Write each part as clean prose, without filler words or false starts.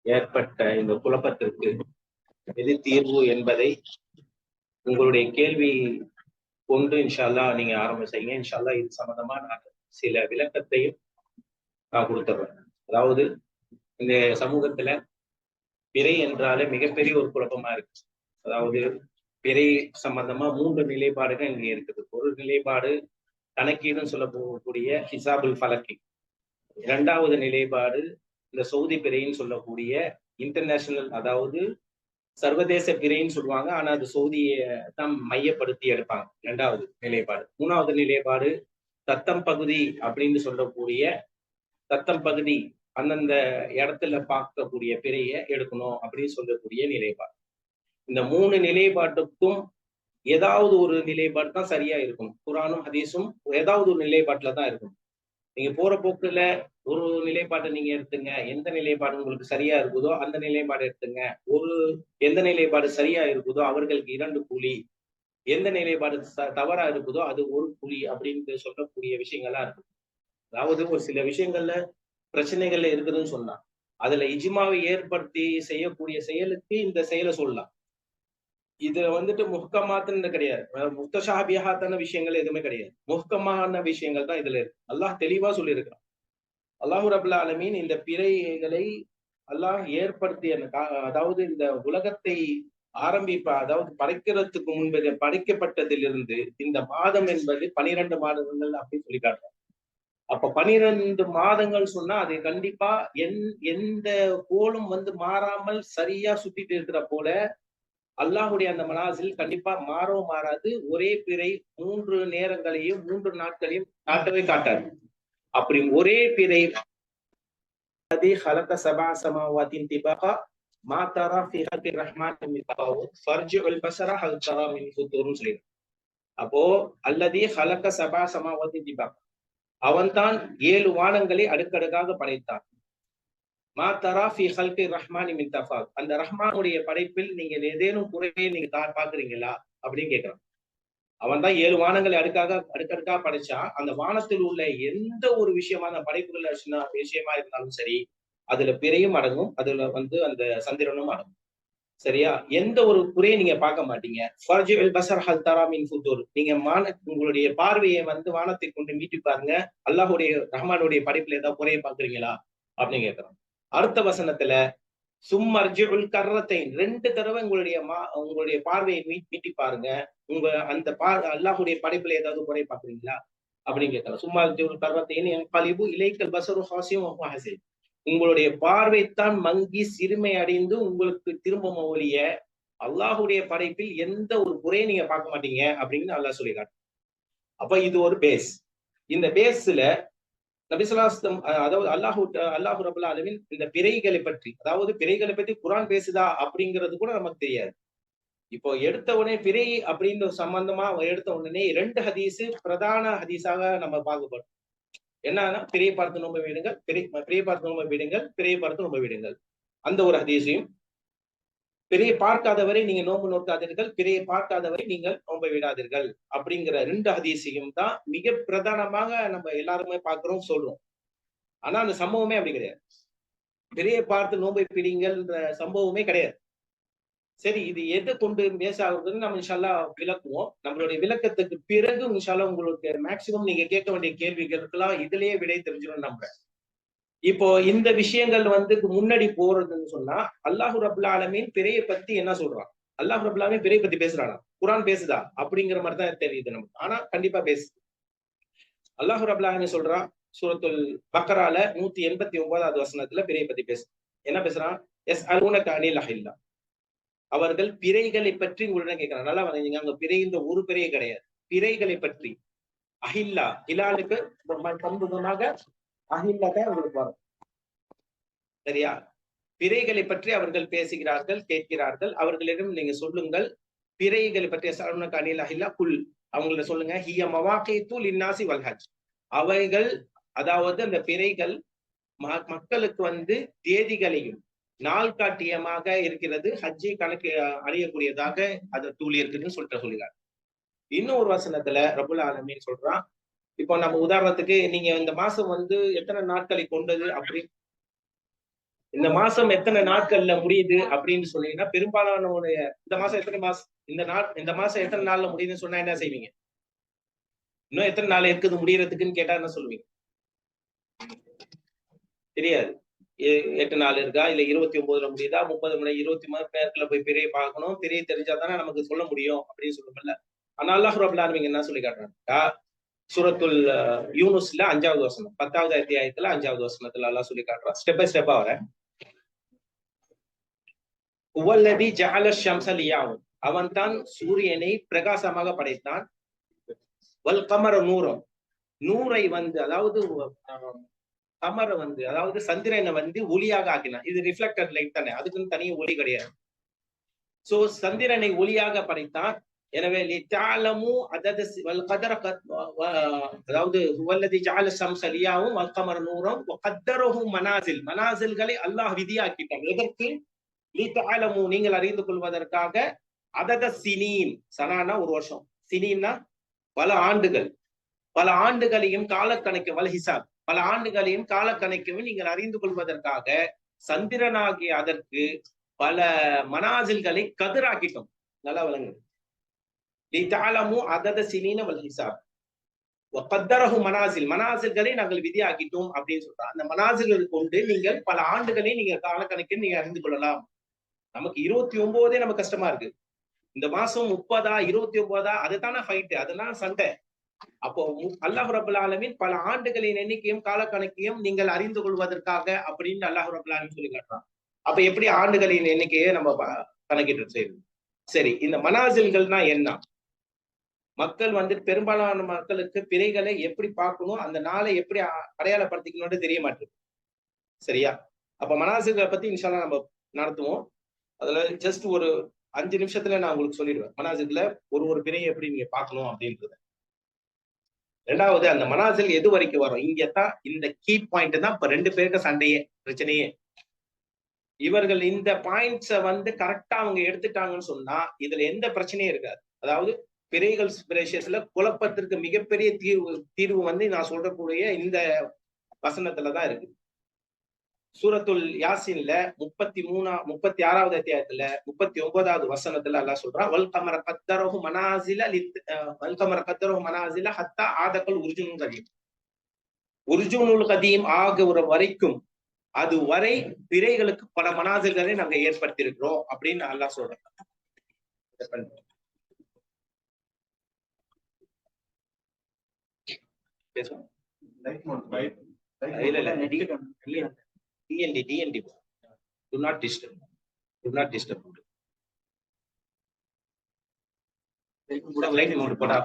ஏற்பட்ட இந்த குழப்பத்திற்கு எது தீர்வு என்பதை உங்களுடைய கேள்வி கொண்டு இன்ஷா அல்லாஹ் நீங்க ஆரம்பிச்சீங்க. இன்ஷா அல்லாஹ் இது சம்பந்தமா நான் சில விளக்கத்தையும் நான் கொடுத்துறேன். அதாவது இந்த சமூகத்துல பிறை என்றாலே மிகப்பெரிய ஒரு குழப்பமா இருக்கு. அதாவது பிறை சம்பந்தமா 3 நிலைப்பாடுகள் இங்க இருக்குது. ஒரு நிலைப்பாடு கணக்கீடுன்னு சொல்ல போகக்கூடிய ஹிசாபுல் ஃபலக்கி. 2வது நிலைப்பாடு இந்த சவுதி பிறைன்னு சொல்லக்கூடிய இன்டர்நேஷனல், அதாவது சர்வதேச பிறைன்னு சொல்லுவாங்க. ஆனா அது சவுதியை தான் மையப்படுத்தி எடுப்பாங்க. 2வது நிலைப்பாடு. 3வது நிலைப்பாடு தத்தம் பகுதி அப்படின்னு சொல்லக்கூடிய தத்தம் பகுதி அந்தந்த இடத்துல பார்க்கக்கூடிய பிறையை எடுக்கணும் அப்படின்னு சொல்லக்கூடிய நிலைப்பாடு. இந்த 3 நிலைப்பாட்டுக்கும் ஏதாவது ஒரு நிலைப்பாடு தான் சரியா இருக்கும். குரானும் ஹதீஸும் ஏதாவது ஒரு நிலைப்பாட்டுல தான் இருக்கும். நீங்க போற போக்குல ஒரு நிலைப்பாட்டை நீங்க எடுத்துங்க, எந்த நிலைப்பாடு உங்களுக்கு சரியா இருக்குதோ அந்த நிலைப்பாடு எடுத்துங்க. எந்த நிலைப்பாடு சரியா இருக்குதோ அவர்களுக்கு 2 கூலி, எந்த நிலைப்பாடு தவறா இருக்குதோ அது 1 கூலி அப்படின்னு சொல்லக்கூடிய விஷயங்கள்லாம் இருக்கு. அதாவது ஒரு சில விஷயங்கள்ல பிரச்சனைகள்ல இருக்குதுன்னு சொன்னா அதுல இஜ்மாவை ஏற்படுத்தி செய்யக்கூடிய செயலுக்கு இந்த செயலை சொல்லலாம். இது வந்துட்டு முஹ்கமாத்துன்னு கிடையாது, முத்தஷாபியாத்தான விஷயங்கள் எதுவுமே கிடையாது. முஹ்கமான விஷயங்கள் தான் இதுல இருக்கு. அல்லாஹ் தெளிவா சொல்லியிருக்கிறான். அல்லாஹு ரபுல் ஆலமீன் இந்த பிறைகளை அல்லாஹ் ஏற்படுத்திய அதாவது இந்த உலகத்தை அதாவது படைக்கிறதுக்கு முன்பு படைக்கப்பட்டதிலிருந்து இந்த மாதம் என்பது 12 மாதங்கள் அப்படின்னு சொல்லி காட்டுறாங்க. அப்ப 12 மாதங்கள் சொன்னா அது கண்டிப்பா எந்த கோளும் மாறாமல் சரியா சுத்திட்டு இருக்கிற போல அல்லாஹுடைய அந்த மனாசில் கண்டிப்பா மாறவும் மாறாது. ஒரே பிறை 3 நேரங்களையும் 3 நாட்களையும் காட்டவே காட்டாது. அப்படி ஒரே பிறை அப்போ அல்லது ஹலக சபா சமாவாதி திபாகா, அவன்தான் 7 வானங்களை அடுக்கடுக்காக படைத்தான். மா தரா ஃபி ஹல்கி ரஹ்மானி மின் தஃபாக், அந்த ரஹ்மானுடைய படைப்பில் நீங்க ஏதேனும் குறையை நீங்க பாக்குறீங்களா அப்படின்னு கேட்கிறான். அவன் தான் 7 வானங்களை அடுக்கடுக்கா படைச்சா. அந்த வானத்தில் உள்ள எந்த ஒரு விஷயமான படைப்புகள் விஷயமா இருந்தாலும் சரி, அதுல பிறையும் அடங்கும், அதுல அந்த சந்திரனும் அடங்கும். சரியா? எந்த ஒரு குறையை நீங்க பார்க்க மாட்டீங்க. நீங்க உங்களுடைய பார்வையை வானத்தை கொண்டு மீட்டி பாருங்க, அல்லாஹுடைய ரஹ்மானுடைய படைப்புல ஏதாவது குறையை பாக்குறீங்களா அப்படின்னு கேட்கிறோம். அடுத்த வசனத்துல சும்மர்ஜிஉல் கர்ரத்தைன், 2 தடவை உங்களுடைய பார்வையை மீட்டி பாருங்க, உங்க அந்த அல்லாஹுடைய படைப்புல ஏதாவது குறை பாக்குறீங்களா அப்படின்னு கேட்கலாம். சும்மர்ஜிஉல் கர்ரத்தைன் யன்கலிபு இலைக்கல் பஸரு ஹாசியும் வஹுவ ஹஸீன், உங்களுடைய பார்வைத்தான் மங்கி சிறுமை அடைந்து உங்களுக்கு திரும்ப ஒழிய அல்லாஹுடைய படைப்பில் எந்த ஒரு குறையை நீங்க பார்க்க மாட்டீங்க அப்படின்னு அல்லாஹ் சொல்லிக்காட்டு. அப்ப இது ஒரு பேஸ். இந்த பேஸ்ல நபிசுல்லாஸ்லம், அதாவது அல்லாஹு ரபுல் ஆலமீன் இந்த பிறைகளை பற்றி, அதாவது பிறைகளை பற்றி குரான் பேசுதா அப்படிங்கிறது கூட நமக்கு தெரியாது. இப்போ எடுத்த உடனே பிறை அப்படின்னு சம்பந்தமா எடுத்த உடனே 2 ஹதீஸ் பிரதான ஹதீஸாக நம்ம பார்க்கப்படும். என்னன்னா, பிறையை பார்த்து நோன்பு விடுங்கள், பிறையை பார்த்து நோன்பு விடுங்கள், பிறையை பார்த்து நோன்பு விடுங்கள். அந்த ஒரு ஹதீஸையும், பிறையை பார்க்காதவரை நீங்க நோன்பு நோக்காதீர்கள், பிறையை பார்க்காதவரை நீங்கள் நோன்பை விடாதீர்கள் அப்படிங்கிற 2 ஹதீஸையும் தான் மிக பிரதானமாக நம்ம எல்லாருமே பார்க்கிறோம், சொல்றோம். ஆனா அந்த சம்பவமே அப்படி கிடையாது. பிறையை பார்த்து நோன்பை பிடிங்கள்ன்ற சம்பவமே கிடையாது. சரி, இது எதை கொண்டு பேச ஆகுதுன்னு நம்ம இன்ஷா அல்லாஹ் விளக்குவோம். நம்மளுடைய விளக்கத்துக்கு பிறகு இன்ஷா அல்லாஹ் உங்களுக்கு மேக்சிமம் நீங்க கேட்க வேண்டிய கேள்விகளுக்கெல்லாம் இதுலயே விடை தெரிஞ்சிடும் நம்புறேன். இப்போ இந்த விஷயங்கள் முன்னாடி போறதுன்னு சொன்னா, அல்லாஹு ரபுல் ஆலமீன் பிறையை பத்தி என்ன சொல்றான்? அல்லாஹு ரபுல் ஆலமீன் பிறையை பத்தி பேசுறானா? குரான் பேசுதா அப்படிங்கிற மாதிரி தான் தெரியுது நமக்கு. ஆனா கண்டிப்பா பேசுது. அல்லாஹு ரபுல் ஆலமீன் சொல்றான் சூரத்துல் பக்கரால 189வது வசனத்துல பிறையை பத்தி பேசு. என்ன பேசுறான்? எஸ் அலூனக அனில் அஹில்லா, அவர்கள் பிறைகளை பற்றி உங்களிடம் கேட்கிறாங்க. நல்லா வந்தீங்க, அங்க பிறைன்ற ஒரு பிறையே கிடையாது, பிறைகளை பற்றி. அஹில்லா, ஹிலாலுக்கு சம்பந்தமாக அஹில்லாதான் உங்களுக்கு வரும். சரியா? பிறைகளை பற்றி அவர்கள் பேசுகிறார்கள், கேட்கிறார்கள். அவர்களிடம் நீங்க சொல்லுங்கள், பிறைகளை பற்றி அலூனக அனில் அஹில்லா குல், அவங்கள சொல்லுங்க, ஹிய மவாகீது லின்னாசி வல் ஹஜ், அவைகள், அதாவது அந்த பிறைகள் மக்களுக்கு தேதிகளையும் நாள் காட்டியமாக இருக்கிறது, ஹஜ்ஜை கணக்கு அடையக்கூடியதாக அது தூளி இருக்குதுன்னு சொல்லிடுறாங்க. இன்னும் ஒரு வசனத்துல ரபுல் ஆலமீன் சொல்றான், இப்போ நம்ம உதாரணத்துக்கு நீங்க இந்த மாசம் எத்தனை நாட்களை கொண்டது அப்படி இந்த மாசம் எத்தனை நாட்கள்ல முடியுது அப்படின்னு சொன்னீங்கன்னா பெரும்பாலானவனுடைய இந்த மாசம் எத்தனை மாசம் இந்த மாசம் எத்தனை நாள்ல முடியுதுன்னு சொன்னா என்ன செய்வீங்க? இன்னும் எத்தனை நாள் இருக்குது முடியறதுக்குன்னு கேட்டா என்ன சொல்லுவீங்க? தெரியாது. 8 நாள் இருக்கா, இல்ல 29ல முடியுதா, 30 மணி 23 நேரத்துல போய் பிறையை பார்க்கணும், பிறையை தெரிஞ்சாதானே நமக்கு சொல்ல முடியும் அப்படின்னு சொல்லுவோம்ல. ஆனா அல்லாஹ் ரப்பல் ஆலமீன் என்ன சொல்லி காட்டுறாங்க? சூரத்துல் யூனுஸ்ல 5வது வசனம், 10வது அத்தியாயத்துல 5வது வசனத்துல அல்லாஹ் சொல்லி காட்டுறான். ஸ்டெப் பை ஸ்டெப்பா வரேன். உவல்லதி ஜஅல ஷம்ஸ லியாவும், அவன் தான் சூரியனை பிரகாசமாக படைத்தான். வல் கமர நூரம், நூரை வந்து அதாவது கமர வந்து அதாவது சந்திரனை வந்து ஒளியாக ஆக்கினான். இது ரிஃப்ளெக்டட் லைட் தானே, அதுக்குன்னு தனியாக ஒளி கிடையாது. சோ சந்திரனை ஒளியாக படைத்தான். எனவே லிதஅலமு அதத வல் கதர, அதாவது ஹுவல்லதி ஜஅல ஷம்ஸ லியாவும் வல் கமர நூரம் வ கத்தரஹு மனாசில், மனாசில்களை அல்லாஹ் விதியாக்கிட்டான். எதற்கு? லிதஅலமு, நீங்கள் அறிந்து கொள்வதற்காக. அதத சினீன், சனானா ஒரு வருஷம், சினீன்னா பல ஆண்டுகள், பல ஆண்டுகளையும் காலக்கணக்கு, வல் ஹிசாப், பல ஆண்டுகளையும் காலக்கணக்கையும் நீங்கள் அறிந்து கொள்வதற்காக சந்திரனாகிய அதற்கு பல மனாசில்களை கதிராக்கிட்டோம். நல்லா விளங்குது. லிதஅலமு அதத சினீன வல் ஹிசாப் வ கத்தரஹு மனாசில், மனாசில்களை நாங்கள் விதியாக்கிட்டோம் அப்படின்னு சொல்றோம். அந்த மனாசில்களை கொண்டு நீங்கள் பல ஆண்டுகளை நீங்க காலக்கணக்கை நீங்க அறிந்து கொள்ளலாம். நமக்கு 29 நமக்கு கஷ்டமா இருக்கு. இந்த மாசம் 30 29 அதுதானே ஃபைட், அதெல்லாம் சண்டை. அப்போ அல்லாஹ் ரப்பல் ஆலமீன் பல ஆண்டுகளின் எண்ணிக்கையும் காலக்கணக்கையும் நீங்கள் அறிந்து கொள்வதற்காக அப்படின்னு அல்லாஹ் ரப்பல் ஆலமீன் சொல்லி காட்டுறான். அப்ப எப்படி ஆண்டுகளின் எண்ணிக்கையை நம்ம கணக்கிட்டு செய்யுது? சரி, இந்த மனாசில்கள்னா என்ன? மக்கள் வந்து பெரும்பாலான மக்களுக்கு பிறைகளை எப்படி பார்க்கணும், அந்த நாளை எப்படி அடையாளப்படுத்திக்கணும்னு தெரிய மாட்டேங்குது. சரியா? அப்ப மனாசில்களை பத்தி இன்ஷா அல்லாஹ் நம்ம நடத்துவோம். அதுல ஜஸ்ட் ஒரு 5 நிமிஷத்துல நான் உங்களுக்கு சொல்லிடுவேன் மனாசில்ல ஒரு பிறையை எப்படி நீங்க பார்க்கணும் அப்படின்றது. ரெண்டாவது, அந்த மனாசில் எது வரைக்கும் வரும்? இங்கதான் இந்த கீ பாயிண்ட் தான் இப்ப 2 பேருக்கு சண்டையே, பிரச்சனையே. இவர்கள் இந்த பாயிண்ட்ஸ வந்து கரெக்டா அவங்க எடுத்துட்டாங்கன்னு சொன்னா இதுல எந்த பிரச்சனையும் இருக்காது. அதாவது பிறைகள் விஷயத்துல குழப்பத்திற்கு மிகப்பெரிய தீர்வு வந்து நான் சொல்றக்கூடிய இந்த வசனத்துலதான் இருக்கு. சூரத்துல் யாசின்ல 36வது அத்தியாயத்துல 39வது வசனத்துல அல்லாஹ் சொல்றான், வல் கமர கத்தரஹு மனாசில ஹத்தா ஆதகல் உர்ஜுனுல் கதீம், உர்ஜுனுல் கதீம் ஆகுற வரைக்கும், அது வரை பிறைகளுக்கு பல மனாசில்களை நாங்க ஏற்படுத்தி இருக்கிறோம் அப்படின்னு அல்லாஹ் சொல்றான். பேசுவோம். DND. Do not disturb. Do not disturb. Light mode போடா.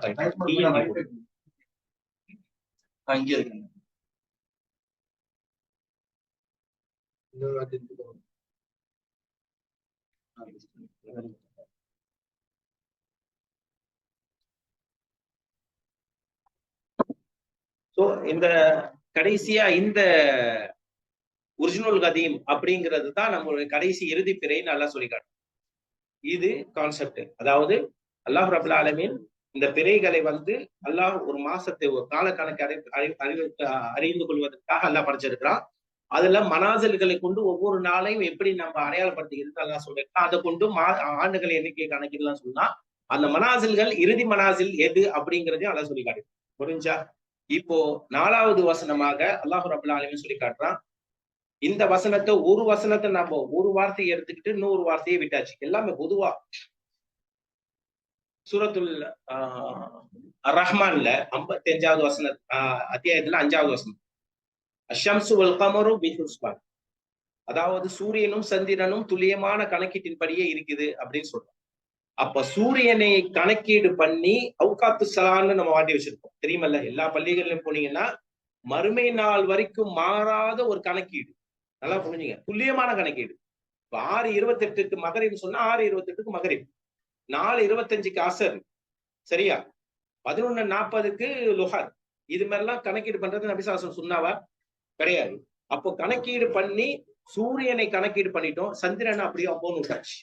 அங்க இருக்கு. சோ இந்த கடைசியா இந்த ஒரிஜினல் கதீம் அப்படிங்கிறது தான் நம்மளுடைய கடைசி இறுதி பிறைன்னு நல்லா சொல்லி காட்டும். இது கான்செப்ட். அதாவது அல்லாஹ் ரப்பல் ஆலமீன் இந்த பிறைகளை வந்து அல்லாஹ் ஒரு மாசத்தை ஒரு காலக்கணக்கு அறிந்து கொள்வதற்காக அல்லாஹ் படைச்சிருக்கிறான். அதுல மனாசில்களை கொண்டு ஒவ்வொரு நாளையும் எப்படி நம்ம அடையாளப்படுத்திக்கிறது அல்லாஹ் சொல்லிருக்கான். அதை கொண்டு ஆண்டுகள் எண்ணிக்கை கணக்கிடலாம் சொன்னா அந்த மனாசில்கள் இறுதி மனாசில் எது அப்படிங்கிறதையும் அல்லாஹ் சொல்லி காட்டு. புரிஞ்சா? இப்போ 4வது வசனமாக அல்லாஹ் ரப்பல் ஆலமீன் சொல்லி காட்டுறான். இந்த வசனத்தை ஒரு வசனத்தை நம்ம ஒரு வார்த்தையை எடுத்துக்கிட்டு இன்னொரு வார்த்தையை விட்டாச்சு. எல்லாமே பொதுவா சூரத்துல் ரஹ்மான்ல 55வது வசன அத்தியாயத்துல 5வது வசனம், அஷம்சு வல் கமரு பிஹுஸ்பான், அதாவது சூரியனும் சந்திரனும் துல்லியமான கணக்கீட்டின்படியே இருக்குது அப்படின்னு சொல்றோம். அப்ப சூரியனை கணக்கீடு பண்ணி அவுகாத்து சலான்னு நம்ம வாட்டி வச்சிருக்கோம், தெரியுமல்ல? எல்லா பள்ளிகளிலும் போனீங்கன்னா மறுமை நாள் வரைக்கும் மாறாத ஒரு கணக்கீடு. நல்லா புரிஞ்சுங்க, துல்லியமான கணக்கீடு. இப்ப 6:28க்கு மகரிப் சொன்னா 6:28க்கு மகரிப், 4:25க்கு அசர், சரியா? 11:40க்கு லுஹர். இது மாதிரிலாம் கணக்கீடு பண்றது நபி ஸல்லல்லாஹு அலைஹி வஸல்லம் சொன்னாவா? கிடையாது. அப்போ கணக்கீடு பண்ணி சூரியனை கணக்கீடு பண்ணிட்டோம், சந்திரனை அப்படியே அப்போன்னு விட்டாச்சு.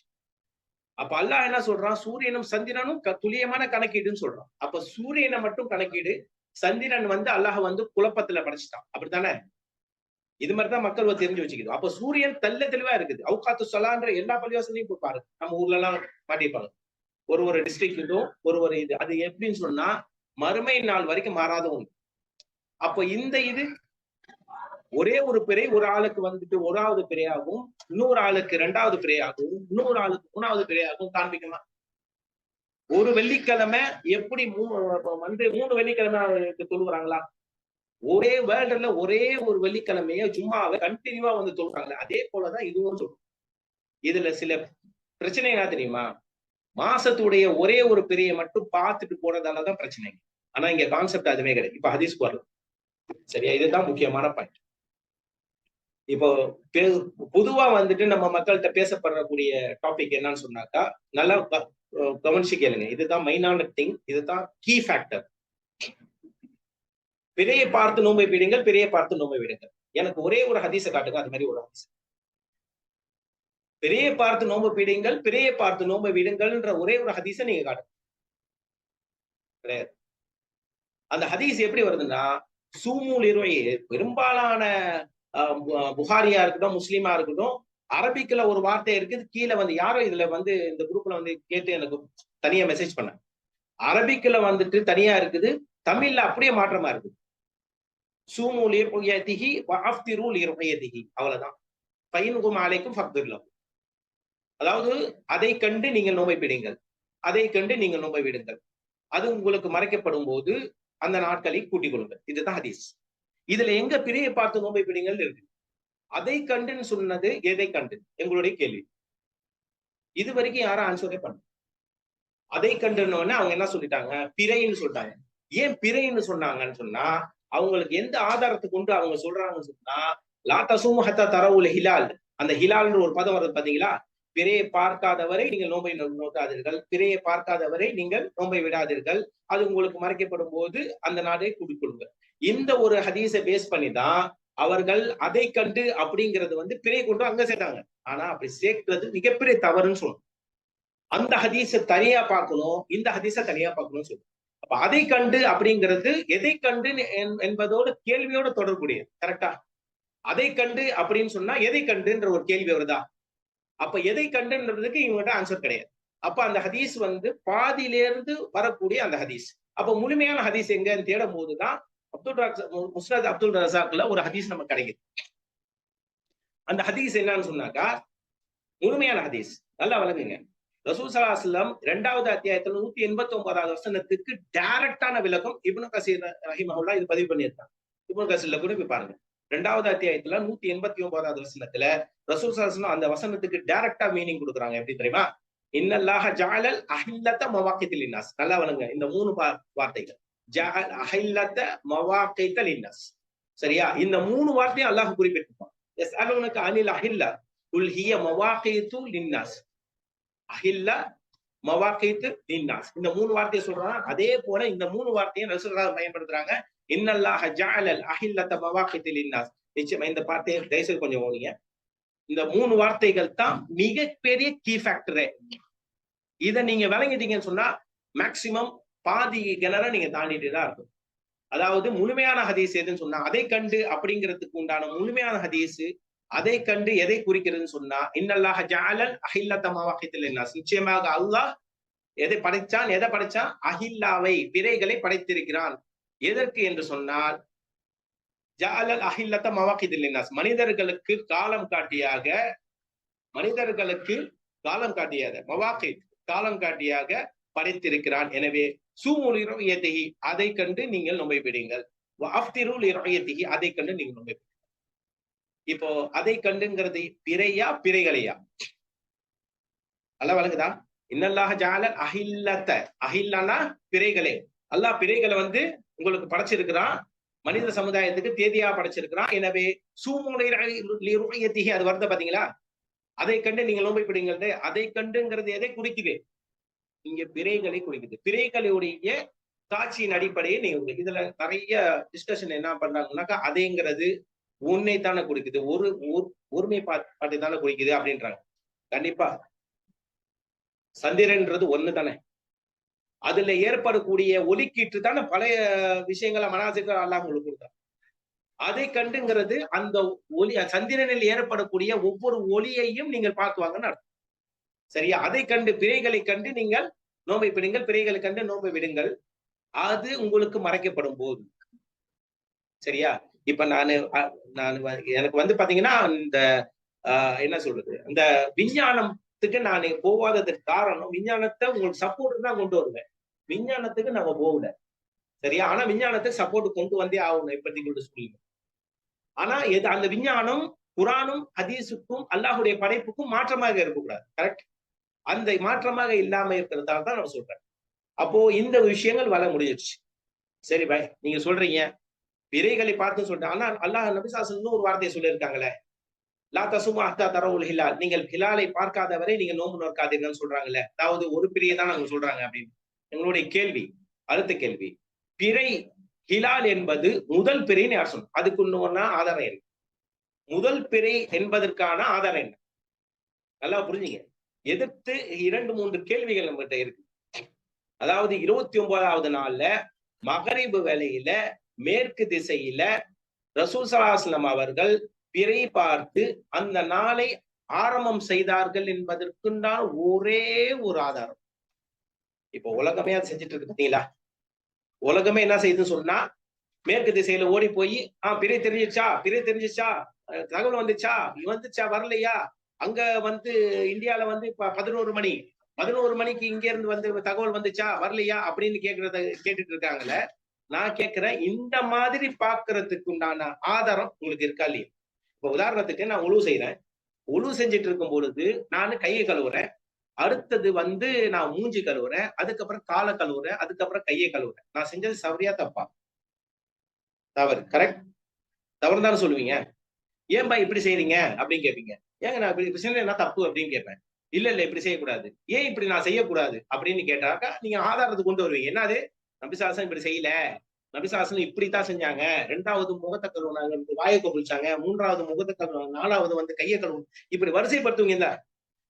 அப்ப அல்லாஹ் என்ன சொல்றான்? சூரியனும் சந்திரனும் துல்லியமான கணக்கீடுன்னு சொல்றான். அப்ப சூரியனை மட்டும் கணக்கீடு, சந்திரன் வந்து அல்லாஹ் வந்து குழப்பத்துல படைச்சிட்டான், அப்படித்தானே? இது மாதிரிதான் மக்கள் தெரிஞ்சு வச்சுக்கணும். அப்ப சூரியன் தெளிவா இருக்குது. அவுகாத்து சொல்லான்ற எல்லா பள்ளிவாசலையும் போய் பாருங்க. நம்ம ஊர்ல எல்லாம் மாட்டிருப்பாங்க. ஒரு டிஸ்ட்ரிக்டும் ஒரு இது. அது எப்படின்னு சொன்னா மறுமை நாள் வரைக்கும் மாறாத ஒண்ணு. அப்ப இந்த இது ஒரே ஒரு பிறை ஒரு ஆளுக்கு வந்துட்டு ஓராவது பிறையாகவும், இன்னொரு ஆளுக்கு 2வது பிறையாகவும், இன்னொரு ஆளுக்கு 3வது பிறையாகவும் காண்பிக்கலாம். ஒரு வெள்ளிக்கிழமை எப்படி 3 வெள்ளிக்கிழமை தொழுகிறாங்களா? ஒரே வேர்ல்டுல ஒரே ஒரு வெள்ளிக்கிழமைய ஜும்மாவை கண்டினியூவா வந்து தொழுறாங்களே, அதே போலதான் இதுவும் சொல்றோம். இதுல சில பிரச்சனை என்ன தெரியுமா? மாசத்துடைய ஒரே ஒரு பிறையை மட்டும் பார்த்துட்டு போறதாலதான் பிரச்சனை. ஆனா இங்க கான்செப்ட் அதுவே கிடையாது. இப்ப ஹதீஸ்க்கு வரலாம். சரியா? இதுதான் முக்கியமான பாயிண்ட். இப்போ பொதுவா வந்துட்டு நம்ம மக்கள்கிட்ட பேசப்படக்கூடிய டாபிக் என்னன்னு சொன்னாக்கா, நல்லா கவனிச்சு கேளுங்க. இதுதான் மெயினான திங். இதுதான் கீ ஃபேக்டர். பிறையை பார்த்து நோன்பை விடுங்கள், பிறையை பார்த்து நோன்பை விடுங்கள். எனக்கு ஒரே ஒரு ஹதீஸை காட்டுங்க. அது மாதிரி ஒரு ஹதீஸ். பிறையை பார்த்து நோன்பு பிடிங்கள், பிறையை பார்த்து நோன்பை விடுங்கள்ன்ற ஒரே ஒரு ஹதீஸை நீங்க காட்டுங்க. கிடையாது. அந்த ஹதீஸ் எப்படி வருதுன்னா, சூமூலிருவை பெரும்பாலான புகாரியா இருக்கட்டும், முஸ்லீமா இருக்கட்டும், அரபிக்ல ஒரு வார்த்தை இருக்குது. கீழே வந்து யாரோ இதுல வந்து இந்த குரூப்ல வந்து கேட்டு எனக்கு தனியா மெசேஜ் பண்ண. அரபிக்ல வந்துட்டு தனியா இருக்குது, தமிழ்ல அப்படியே மாற்றமா இருக்குது. சூமூலிர் உயதிஹி வஅஃப்திரூல் இர்ஹயதிஹி. அவ்வளவுதான். ஃபைன்கும் அலைக்கும் ஃபக்துல்லஹு. அதாவது அதை கண்டு நீங்கள் நோன்பை பிடிங்கள், அதை கண்டு நீங்கள் நோன்பை விடுங்கள். அது உங்களுக்கு மறைக்கப்படும் போது அந்த நாட்களை கூட்டிக் கொள்ளுங்கள். இதுதான் ஹதீஸ். இதுல எங்க பிறையை பார்த்து நோன்பை பிடிங்கள் இருக்கு. அதை கண்டுன்னு சொன்னது எதை கண்டு? எங்களுடைய கேள்வி. இது வரைக்கும் யாரும் ஆன்சரே பண்ண. அதை கண்டுன்னு அவங்க என்ன சொல்லிட்டாங்க? பிறைன்னு சொல்லிட்டாங்க. ஏன் பிறைன்னு சொன்னாங்கன்னு சொன்னா, அவங்களுக்கு எந்த ஆதாரத்தை கொண்டு அவங்க சொல்றாங்கன்னு சொன்னா, லா தசூமு ஹத்தா தரவுல் ஹிலால். அந்த ஹிலால்ன்ற ஒரு பதம் வருது பாத்தீங்களா? பிறையை பார்க்காதவரை நீங்கள் நோன்பை நோக்காதீர்கள், பிறையை பார்க்காதவரை நீங்கள் நோன்பை விடாதீர்கள். அது உங்களுக்கு மறைக்கப்படும் போது அந்த நாளை கூட்டிக் கொடுங்க. இந்த ஒரு ஹதீஸை பேஸ் பண்ணிதான் அவர்கள் அதை கண்டு அப்படிங்கிறது வந்து பிறையை கொண்டு அங்க சேர்த்தாங்க. ஆனா அப்படி சேர்க்கிறது மிகப்பெரிய தவறுன்னு சொல்லணும். அந்த ஹதீஸை தனியா பார்க்கணும், இந்த ஹதீஸை தனியா பார்க்கணும்னு சொல்லணும். அப்ப அதை கண்டு அப்படிங்கிறது எதை கண்டு என்பதோட கேள்வியோட தொடர்புடையது. கரெக்டா? அதை கண்டு அப்படின்னு சொன்னா எதை கண்டுன்ற ஒரு கேள்வி வருதா? அப்ப எதை கண்டுன்றதுக்கு இவங்ககிட்ட ஆன்சர் கிடையாது. அப்ப அந்த ஹதீஸ் வந்து பாதியிலிருந்து வரக்கூடிய அந்த ஹதீஸ். அப்ப முழுமையான ஹதீஸ் எங்கன்னு தேடும் போதுதான் முஸ்னத் அப்துல் ரஸாக்ல ஒரு ஹதீஸ் நமக்கு கிடைக்குது. அந்த ஹதீஸ் என்னன்னு சொன்னாக்கா முழுமையான ஹதீஸ். நல்லா வழங்குங்க. ரசூல் ஸல்லல்லாஹு அலைஹி வஸல்லம் 2வது அத்தியாயத்துல 189வது வசனத்துக்கு டைரக்டான விளக்கம் இப்னு கஸீர் ரஹிமஹுல்லாஹ் இது பதிவு பண்ணியிருக்காங்க. இப்னு கஸீர்ல கூட போய் பாருங்க. 2வது அத்தியாயத்துல 189வது வசனத்துல ரசூல் ஸல்லல்லாஹு அலைஹி வஸல்லம் அந்த வசனத்துக்கு டைரக்டா மீனிங் கொடுக்குறாங்க. எப்படி தெரியுமா? இன்னல்லாஹ ஜஅலல் அஹில்லத மவாகித லின்னாஸ். நல்லா வழங்க. இந்த 3 வார்த்தைகள். ஜஅல் அஹில்லத மவாகித லின்னாஸ். சரியா? இந்த 3 வார்த்தையும் அல்லாஹ் குறிப்பிட்டிருப்பான். யஸ்அலுனக அனில் அஹில்லா குல் ஹிய மவாகிது லின்னாஸ். அஹில்லா மவாகிது லின்னாஸ். இந்த 3 வார்த்தையை சொல்றாங்க. அதே போல இந்த 3 வார்த்தையை ரசூலுல்லாஹ் பயன்படுத்துறாங்க. இன்னல்லாஹ ஜஅலல் அஹில்லத மவாகித லின்னாஸ். நிச்சயமா இந்த வார்த்தையை தயவுசெய்து கொஞ்சம் ஓதுங்க. இந்த 3 வார்த்தைகள் தான் மிகப்பெரிய கீ ஃபேக்டரே. இதை நீங்க விளங்கிட்டீங்கன்னு சொன்னா மேக்சிமம் பாதி கிணற நீங்க தாண்டிட்டு தான் இருக்கும். அதாவது முழுமையான ஹதீஸ் எதுன்னு சொன்னா அதை கண்டு அப்படிங்கிறதுக்கு உண்டான முழுமையான ஹதீஸ் அதை கண்டு எதை குறிக்கிறதுன்னு சொன்னா இன்னல்லாஹ ஜஅலல் அஹில்லத மவாகித லின்னாஸ். நிச்சயமாக அல்லாஹ் எதை படைச்சான்? அஹில்லாவை, பிறைகளை படைத்திருக்கிறான். எதற்கு என்று சொன்னால் ஜஅலல் அஹில்லத மவாகித லின்னாஸ், மனிதர்களுக்கு காலம் காட்டியாக மவாகித் காலம் காட்டியாக படைத்திருக்கிறான். எனவே சூமுல் இர்ஹயதிஹி, அதை கண்டு நீங்கள் நோன்பை விடுங்கள். வஅஃப்திருல் இர்ஹயதிஹி, அதை கண்டு நீங்கள் நோன்பை விடுங்கள். இப்போ அதை கண்டுங்கிறது பிறையா பிறைகளையா? அல்ல வழங்குதா? இன்னல்லாஹ ஜஅலல் அஹில்லத, அஹில்லனா பிறைகளே. அல்லாஹ் பிறைகளை வந்து உங்களுக்கு படைச்சிருக்கிறான், மனித சமுதாயத்துக்கு தேதியா படைச்சிருக்கிறான். எனவே சூமுல் இர்ஹயதிஹி அது வருது பாத்தீங்களா? அதை கண்டு நீங்கள் நோன்பை பிடிங்கள். அதை கண்டுங்கிறது எதை குறிக்குது? இங்க பிறைகளை குறிக்குது. பிறைகளுடைய காட்சியின் அடிப்படையை நீங்க இதுல நிறைய டிஸ்கஷன் என்ன பண்றாங்கன்னாக்கா அதைங்கிறது உன்னை தானே குறிக்குது, ஒருமைப்பாட்டை தானே குறிக்குது அப்படின்றாங்க. கண்டிப்பா சந்திரன்றது ஒண்ணு தானே. அதுல ஏற்படக்கூடிய ஒலிக்கீற்று தானே பழைய விஷயங்களை மனாசிக்க அல்லாஹ் உங்களுக்கு கொடுத்தாங்க. அதை கண்டுங்கிறது அந்த ஒளி சந்திரனில் ஏற்படக்கூடிய ஒவ்வொரு ஒளியையும் நீங்கள் பார்க்குவாங்கன்னு அர்த்தம். சரியா? அதை கண்டு பிறைகளை கண்டு நீங்கள் நோன்பை பிடிங்கள், பிறைகளை கண்டு நோன்பை விடுங்கள். அது உங்களுக்கு மறைக்கப்படும் போது. சரியா? இப்ப எனக்கு வந்து பாத்தீங்கன்னா இந்த என்ன சொல்றது, இந்த விஞ்ஞானத்துக்கு நான் போகாததுக்கு காரணம், விஞ்ஞானத்தை உங்களுக்கு சப்போர்ட் தான் கொண்டு வருவேன். விஞ்ஞானத்துக்கு நாங்க போகல. சரியா? ஆனா விஞ்ஞானத்துக்கு சப்போர்ட் கொண்டு வந்தே ஆகணும் இப்போதைக்கு சொல்லுங்க. ஆனா அந்த விஞ்ஞானம் குரானும் ஹதீஸுக்கும் அல்லாஹுடைய படைப்புக்கும் மாற்றமாக இருக்கக்கூடாது. கரெக்ட்? அந்த மாற்றமாக இல்லாம இருக்கிறதால தான் நான் சொல்றேன். அப்போ இந்த விஷயங்கள் வர முடிஞ்சிருச்சு. சரி பாய், நீங்க சொல்றீங்க பிறைகளை பார்த்து சொல்றேன். ஆனா அல்லாஹ் நபி ஸல்லல்லாஹு அலைஹி ஒரு வார்த்தையை சொல்லியிருக்காங்களே, லா தசுமு ஹத்தா தரவுல் ஹிலால், நீங்கள் ஹிலாலை பார்க்காதவரை நீங்க நோன்பு நோக்காதீங்கன்னு சொல்றாங்கல்ல. அதாவது ஒரு பிறையை தான் நாங்க சொல்றாங்க அப்படின்னு. எங்களுடைய கேள்வி, அடுத்த கேள்வி, பிறை ஹிலால் என்பது முதல் பிறைன்னு யார் சொன்ன? அதுக்கு இன்னொன்னா ஆதாரம் என்ன? முதல் பிறை என்பதற்கான ஆதாரம் என்ன? நல்லா புரிஞ்சுங்க. எதிர்த்து 2-3 கேள்விகள் நம்மகிட்ட இருக்கு. அதாவது 29வது நாள்ல மகரிபு வேளையில மேற்கு திசையில ரசூல் ஸல்லல்லாஹு அலைஹி வஸல்லம் அவர்கள் பிறை பார்த்து அந்த நாளை ஆரம்பம் செய்தார்கள் என்பதற்குண்டான ஒரே ஒரு ஆதாரம். இப்ப உலகமே அதை செஞ்சுட்டு இருக்கு பாத்தீங்களா? உலகமே என்ன செய்யுதுன்னு சொன்னா, மேற்கு திசையில ஓடி போய் பிறை தெரிஞ்சிச்சா, தகவல் வந்துச்சா வரலையா, அங்க வந்து இந்தியால வந்து இப்ப 11 மணிக்கு இங்க இருந்து வந்து தகவல் வந்துச்சா வரலையா அப்படின்னு கேட்டுட்டு இருக்காங்கல்ல. நான் கேட்கிறேன், இந்த மாதிரி பாக்குறதுக்கு உண்டான ஆதாரம் உங்களுக்கு இருக்கா இல்லையா? இப்ப உதாரணத்துக்கு நான் உழு செய்யறேன். உழு செஞ்சுட்டு இருக்கும் பொழுது நான் கையை கழுவுறேன். அடுத்தது வந்து நான் மூஞ்சி கழுவுறேன், அதுக்கப்புறம் காலை கழுவுறேன், அதுக்கப்புறம் கையை கழுவுறேன். நான் செஞ்சது சரியா தப்பா? தவறு. கரெக்ட்? தவறு தானே சொல்லுவீங்க. ஏன்பா இப்படி செய்றீங்க அப்படின்னு கேட்பீங்க. ஏங்க நான் இப்படி செஞ்சது என்ன தப்பு அப்படின்னு கேட்பேன். இல்ல இப்படி செய்யக்கூடாது. ஏன் இப்படி நான் செய்யக்கூடாது அப்படின்னு கேட்டாக்கா நீங்க ஆதாரத்தை கொண்டு வருவீங்க. என்னது? நபி ஸல்லல்லாஹு அலைஹி இப்படி செய்யல, நபி ஸல்லல்லாஹு அலைஹி இப்படித்தான் செஞ்சாங்க, 2வது முகத்தை கழுவுனாங்க, வாயை கொப்பளிச்சாங்க, 3வது முகத்தை கழுவுனாங்க, 4வது வந்து கையை கழுவு, இப்படி வரிசைப்படுத்துவீங்க. இந்த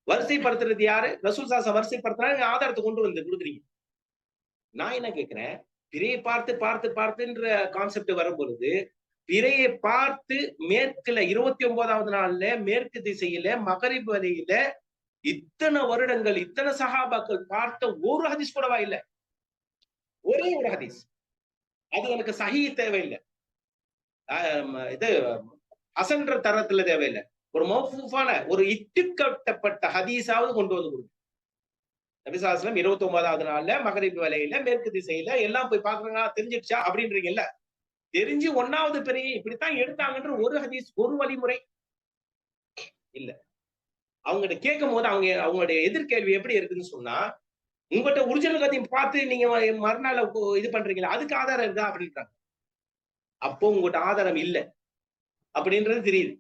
வரிசைப்படுத்துறது யாரு? ரசூல் ஸல்லல்லாஹு அலைஹி வரிசைப்படுத்துறாங்க, ஆதாரத்தை கொண்டு வந்து கொடுக்குறீங்க. நான் என்ன கேட்கிறேன், பிறையை பார்த்துன்ற கான்செப்ட் வரும் பொழுது, பிறையை பார்த்து மேற்குல 29வது நாள்ல மேற்கு திசையில மகரிப் வரையில இத்தனை வருடங்கள் இத்தனை சஹாபாக்கள் பார்த்த ஒரு ஹதீஸ் கூடவா இல்ல? ஒரே ஒரு ஹதீஸ். அது எனக்கு சஹீ தேவையில்லை, இது ஹஸன்ற தரத்துல தேவையில்லை, ஒரு மௌஃபூஃபான ஒரு இட்டுக்கட்டப்பட்ட ஹதீஸாவது கொண்டு வந்து கொடுங்க. நபி ஸல்லல்லாஹு அலைஹி வஸல்லம் 29வது நாள்ல மகரிப் வேளையில மேற்கு திசையில எல்லாம் போய் பாக்குறாங்க, தெரிஞ்சிடுச்சா அப்படின்றீங்கல்ல. தெரிஞ்சு 1வது பிறையை இப்படித்தான் எடுத்தாங்கன்ற ஒரு ஹதீஸ், ஒரு வழிமுறை இல்ல. அவங்ககிட்ட கேட்கும் போது அவங்களுடைய எதிர்கேள்வி எப்படி இருக்குன்னு சொன்னா, உங்கள்கிட்ட ஒரிஜினல் கதையும் பார்த்து நீங்க மறுநாள் இது பண்றீங்களா, அதுக்கு ஆதாரம் இருக்கா அப்படின்றாங்க. அப்போ உங்கள்கிட்ட ஆதாரம் இல்ல அப்படின்றது தெரியுது.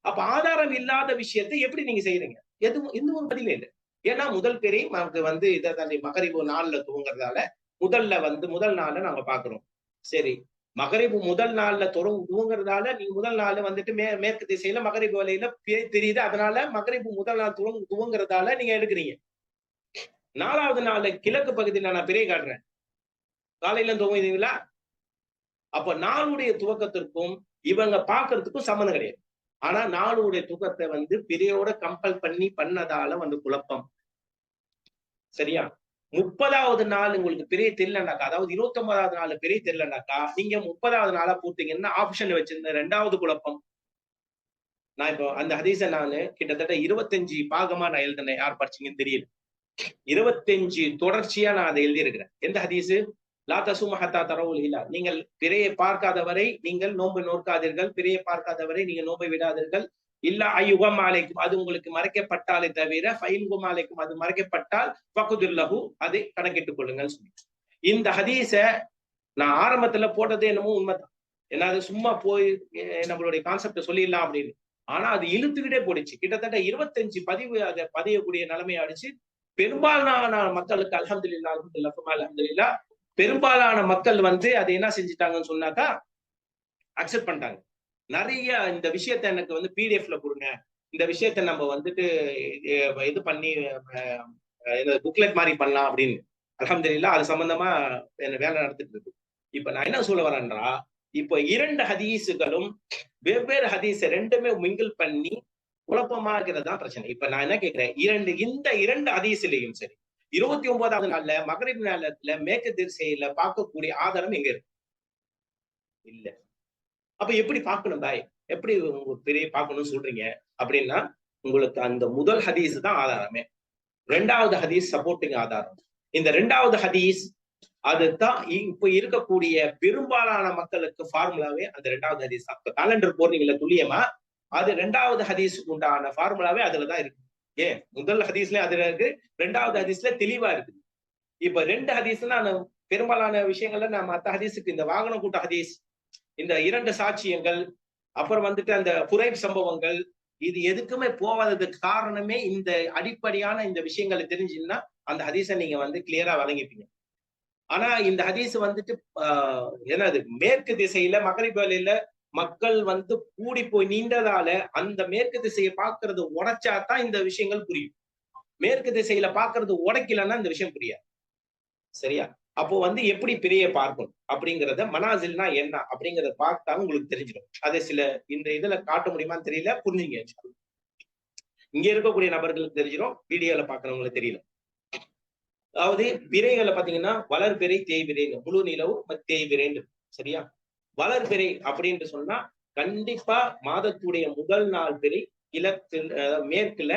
அப்ப ஆதாரம் இல்லாத விஷயத்தை எப்படி நீங்க செய்யறீங்க? எந்த ஒரு பதிலே இல்லை. ஏன்னா முதல் பிறை நமக்கு வந்து இதை மகரிபு நாள்ல துவங்குறதால முதல் நாள்ல நாங்க பாக்குறோம். சரி, மகரிபு முதல் நாள்ல துவங்குறதால நீங்க முதல் நாள் வந்துட்டு மேற்கு திசையில மகரிபு வேளையில தெரியுது, அதனால மகரிபு முதல் நாள் துவங்குறதால நீங்க எடுக்கிறீங்க. 4வது நாள்ல கிழக்கு பகுதியில நான் பிறை காட்டுறேன், காலையில துவங்குவீங்களா? அப்ப நாளுடைய துவக்கத்திற்கும் இவங்க பாக்குறதுக்கும் சம்மந்தம் கிடையாது. ஆனா நாளுடைய துவக்கத்தை வந்து பிறையோட கம்பல் பண்ணதால வந்து குழப்பம். சரியா? 30வது நாள் உங்களுக்கு பிறை தெரியலனாக்கா, அதாவது 29வது நாள் பிறை தெரியலனாக்கா, நீங்க 30வது நாளா போட்டீங்கன்னா ஆப்ஷன் வச்சிருந்த 2வது குழப்பம். நான் இப்போ அந்த ஹதீஸை நானு கிட்டத்தட்ட 25 பாகமா நான் எழுதினேன். யார் படிச்சீங்கன்னு தெரியல. 25 தொடர்ச்சியா நான் அதை எழுதியிருக்கிறேன். எந்த ஹதீஸு? லா தசுமு ஹத்தா தரவுல் ஹிலால், நீங்கள் பிறையை பார்க்காதவரை நீங்கள் நோன்பு நோக்காதீர்கள், பிறையை பார்க்காதவரை நீங்க நோன்பை விடாதீர்கள். இல்லா ஐயுகம் அலைக்கும், அது உங்களுக்கு மறைக்கப்பட்டாலே தவிர, ஃபைன்கும் அலைக்கும், அது மறைக்கப்பட்டால் ஃபகுதுல்லஹு, அதை கணக்கிட்டுக் கொள்ளுங்கள் சொல்லி. இந்த ஹதீஸ நான் ஆரம்பத்துல போட்டதே என்னமோ உண்மைதான். ஏன்னா அது சும்மா போய் நம்மளுடைய கான்செப்ட சொல்லிடலாம் அப்படின்னு. ஆனா அது இழுத்துக்கிட்டே போயிடுச்சு. கிட்டத்தட்ட 25 பதிவு அதை பதியக்கூடிய நிலைமையை அடிச்சு பெரும்பாலான மக்களுக்கு அல்ஹம்துலில்லாஹ் பெரும்பாலான மக்கள் வந்து அதை என்ன செஞ்சுட்டாங்கன்னு சொன்னாக்கா அக்செப்ட் பண்ணிட்டாங்க. நிறைய இந்த விஷயத்த எனக்கு வந்து பிடிஎஃப்ல கொடுங்க, இந்த விஷயத்த நம்ம வந்துட்டு இது பண்ணி புக்லெட் மாதிரி பண்ணலாம் அப்படின்னு அல்ஹம்துலில்லாஹ் அது சம்பந்தமா வேலை நடத்திட்டு இருக்கு. இப்ப நான் என்ன சொல்ல வரேன்றா, இப்போ இரண்டு ஹதீஸுகளும் வெவ்வேறு ஹதீஸ் ரெண்டுமே மிங்கிள் பண்ணி குழப்பமா இருக்கிறது தான் பிரச்சனை. இப்ப நான் என்ன கேட்கிறேன், இந்த இரண்டு ஹதீஸ்லயும் சரி 29வது நாள்ல மகரிப் நேரத்துல மேற்கு திசையில பார்க்கக்கூடிய ஆதாரம் எங்க இருக்கு? இல்ல. அப்ப எப்படி பார்க்கணும் பாய், எப்படி உங்க பெரிய பார்க்கணும்னு சொல்றீங்க அப்படின்னா, உங்களுக்கு அந்த முதல் ஹதீஸ் தான் ஆதாரமே. ரெண்டாவது ஹதீஸ் சப்போர்ட்டிங் ஆதாரம். இந்த ரெண்டாவது ஹதீஸ் அதுதான் இப்ப இருக்கக்கூடிய பெரும்பாலான மக்களுக்கு ஃபார்முலாவே அந்த ரெண்டாவது ஹதீஸ் தான். காலண்டர் போடுறீங்களா துல்லியமா, அது ரெண்டாவது ஹதீஸுக்கு உண்டான ஃபார்முலாவே அதுலதான் இருக்கு. ஏன் முதல் ஹதீஸ்ல அதுல இருக்கு, ரெண்டாவது ஹதீஸ்ல தெளிவா இருக்கு. இப்ப ரெண்டு ஹதீஸ்னா பெரும்பாலான விஷயங்கள்ல நான் மத்த ஹதீஸுக்கு இந்த வாகன கூட்ட ஹதீஸ், இந்த இரண்டு சாட்சியங்கள், அப்புறம் வந்துட்டு அந்த புரைப் சம்பவங்கள், இது எதுக்குமே போவாததுக்கு காரணமே இந்த அடிப்படையான இந்த விஷயங்களை தெரிஞ்சுன்னா அந்த ஹதீஸை நீங்க வந்து கிளியரா வழங்கிப்பீங்க. ஆனா இந்த ஹதீஸ் வந்துட்டு என்னது மேற்கு திசையில மகரிப் வேளையில மக்கள் வந்து கூடி போய் நின்றதால அந்த மேற்கு திசையை பார்க்கறது உடைச்சாதான் இந்த விஷயங்கள் புரியும். மேற்கு திசையில பார்க்கறது உடைக்கலன்னா இந்த விஷயம் புரியாது. சரியா? அப்போ வந்து எப்படி பிறைய பார்க்கணும் அப்படிங்கிறத, மனாசில்னா என்ன அப்படிங்கறத பார்த்தா உங்களுக்கு தெரிஞ்சிடும். அதை சில இந்த இதுல காட்ட முடியுமான்னு தெரியல, புரிஞ்சுங்க. இங்க இருக்கக்கூடிய நபர்களுக்கு தெரிஞ்சிடும், வீடியோல பாக்குறவங்களுக்கு தெரியல. அதாவது பிறைகளை பாத்தீங்கன்னா வளர்பிறை தேய்பிறைன்னு, முழு நிலவு தேய்பிறைன்னு. சரியா? வளர்பிறை அப்படின்னு சொன்னா கண்டிப்பா மாதத்துடைய முதல் நாள் பிறை கிழக்கு மேற்குல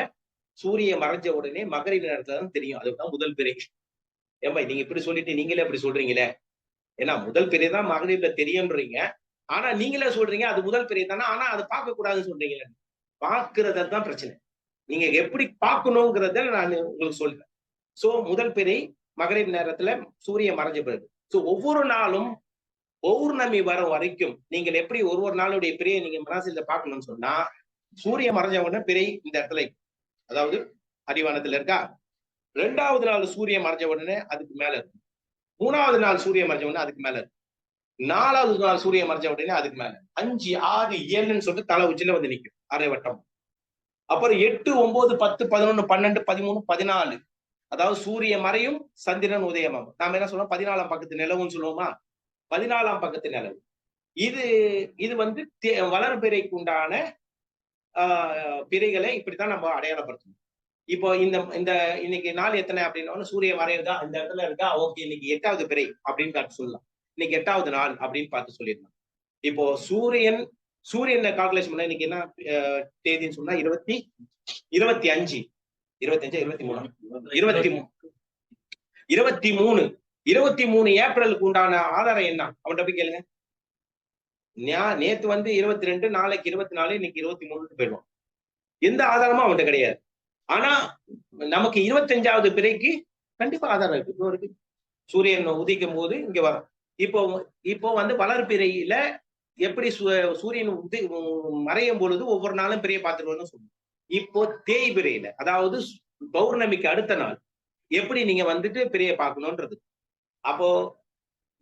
சூரிய மறைஞ்ச உடனே மகரிப் நேரத்துல தான் தெரியும். அதுதான் முதல் பிறை. ஏம்பா நீங்க இப்படி சொல்லிட்டு நீங்களே அப்படி சொல்றீங்களே, ஏன்னா முதல் பிறை தான் மகரிப்ல தெரியும்ன்றீங்க, ஆனா நீங்களே சொல்றீங்க அது முதல் பிறை தானே, ஆனா அதை பார்க்க கூடாதுன்னு சொல்றீங்களே. பார்க்கறதான் பிரச்சனை. நீங்க எப்படி பார்க்கணுங்கிறத நான் உங்களுக்கு சொல்றேன். சோ முதல் பிறை மகரிப் நேரத்துல சூரிய மறைஞ்ச பிறகு. சோ ஒவ்வொரு நாளும் பௌர்ணமி வர வரைக்கும் நீங்கள் எப்படி ஒரு நாளுடைய பிறையை நீங்க மனசில பார்க்கணும்னு சொன்னா, சூரிய மறைஞ்ச உடனே பிறை இந்த இடத்துல, அதாவது அடிவானத்துல இருக்கா. ரெண்டாவது நாள் சூரிய மறைஞ்ச உடனே அதுக்கு மேல இருக்கு. மூணாவது நாள் சூரிய மறைஞ்ச உடனே அதுக்கு மேல இருக்கு. நாலாவது நாள் சூரிய மறைஞ்ச உடனே அதுக்கு மேல 5, 6, 7ன்னு சொல்லிட்டு தலை உச்சில வந்து நிற்கும் அரை வட்டம். அப்புறம் 8, 9, 10, 11, 12, 13, 14, அதாவது சூரிய மறையும் சந்திரன் உதயமாகும். நாம என்ன சொல்லுவோம், 14ஆம் பக்கத்து நிலவுன்னு சொல்லுவோமா, 14ஆம் பக்கத்து நிலவு. இது வந்து வளர்பிறைக்கு உண்டான பிறைகளை இப்படித்தான் நம்ம அடையாளப்படுத்தணும். இப்போ இந்த இன்னைக்கு நாள் எத்தனை அப்படின்னா, சூரிய மறையுதா இந்த இடத்துல இருக்கா, ஓகே இன்னைக்கு 8வது பிறை அப்படின்னு பார்த்து சொல்லலாம். இன்னைக்கு 8வது நாள் அப்படின்னு பார்த்து சொல்லிடலாம். இப்போ சூரியன் கால்குலேஷன் பண்ண இன்னைக்கு என்ன தேதின்னு சொன்னா 25 23 ஏப்ரலுக்கு உண்டான ஆதாரம் என்ன அவன்கிட்ட போய் கேளுங்க. நேத்து வந்து 22, நாளைக்கு 24, இன்னைக்கு 23 போயிடுவான். எந்த ஆதாரமும் அவன்கிட்ட கிடையாது. ஆனா நமக்கு 25வது பிறைக்கு கண்டிப்பா ஆதாரம் இருக்கு. சூரியன் உதிக்கும் போது இங்க வரும். இப்போ வந்து வளர்பிறையில எப்படி சூரியன் மறையும் பொழுது ஒவ்வொரு நாளும் பிறையை பார்த்துட்டு சொல்லுவோம். இப்போ தேய்பிறையில, அதாவது பௌர்ணமிக்கு அடுத்த நாள் எப்படி நீங்க வந்துட்டு பிறையை பார்க்கணும்ன்றது. அப்போ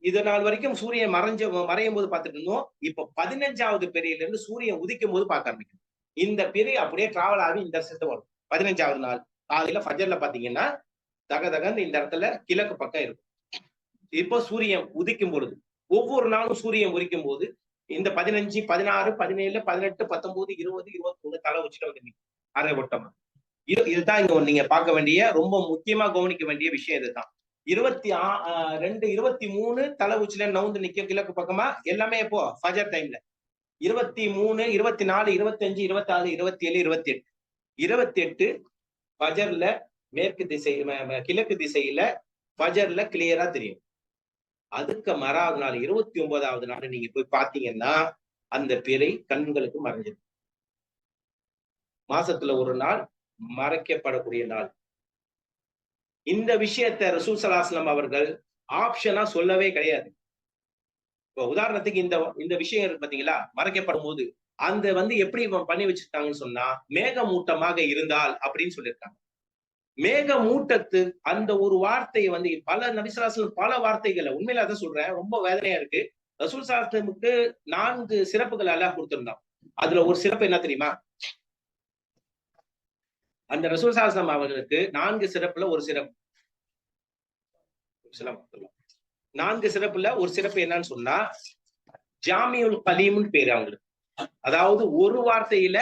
இது நாள் வரைக்கும் சூரியன் மறையும் போது பார்த்துட்டு இருந்தோம். இப்போ 15வது பிறையில இருந்து சூரியன் உதிக்கும் போது பார்க்க ஆரம்பிக்கும். இந்த பிறை அப்படியே டிராவல் ஆகி இந்த இடத்துல வரும். 15வது நாள் காலையில ஃபஜர்ல பாத்தீங்கன்னா தகதகன்னு இந்த இடத்துல கிழக்கு பக்கம் இருக்கும். இப்போ சூரியன் உதிக்கும் பொழுது ஒவ்வொரு நாளும் சூரியன் உதிக்கும் போது இந்த 15, 16, 17, 18, 19, 20, 21 தலை வச்சுட்டு வந்து நிற்கும் அரை வட்டமா. இதுதான் இங்க நீங்க பார்க்க வேண்டிய ரொம்ப முக்கியமா கவனிக்க வேண்டிய விஷயம். இதுதான் 22, 23 தலை உச்சில நவுந்து நிக்கும் கிழக்கு பக்கமா. எல்லாமே இப்போ ஃபஜர் டைம்ல 23, 24, 25, 26, 27, 28, 28 ஃபஜர்ல மேற்கு திசை கிழக்கு திசையில ஃபஜர்ல கிளியரா தெரியும். அதுக்கு மறாவது நாள் 29வது நாள் நீங்க போய் பாத்தீங்கன்னா அந்த பிறை கண்களுக்கு மறைஞ்சிடும். மாசத்துல ஒரு நாள் மறைக்கப்படக்கூடிய நாள். இந்த விஷயத்த ரசூல் ஸல்லல்லாஹு அலைஹி வஸல்லம் அவர்கள் ஆப்ஷனா சொல்லவே கிடையாது. இப்போ உதாரணத்துக்கு இந்த விஷயம் இருக்கு பாத்தீங்களா, மறைக்கப்படும் போது அந்த வந்து எப்படி பண்ணி வச்சிருக்காங்கன்னு சொன்னா, மேகமூட்டமாக இருந்தால் அப்படின்னு சொல்லியிருக்காங்க. மேகமூட்டத்து அந்த ஒரு வார்த்தையை வந்து பல நபி ஸல்லல்லாஹு அலைஹி வஸல்லம் பல வார்த்தைகளை, உண்மையில அதை சொல்றேன், ரொம்ப வேதனையா இருக்கு. ரசூல் ஸல்லல்லாஹு அலைஹி வஸல்லமுக்கு 4 சிறப்புகள் அல்லாஹ் கொடுத்திருந்தான். அதுல ஒரு சிறப்பு என்ன தெரியுமா? அந்த ரசூல் ஸல்லல்லாஹு அலைஹி வஸல்லம் அவர்களுக்கு 4 சிறப்புல ஒரு சிறப்பு. 4 சிறப்புல ஒரு சிறப்பு என்னன்னு சொன்னா, ஜாமியுல் கலீம்னு பேரு அவங்களுக்கு. அதாவது ஒரு வார்த்தையில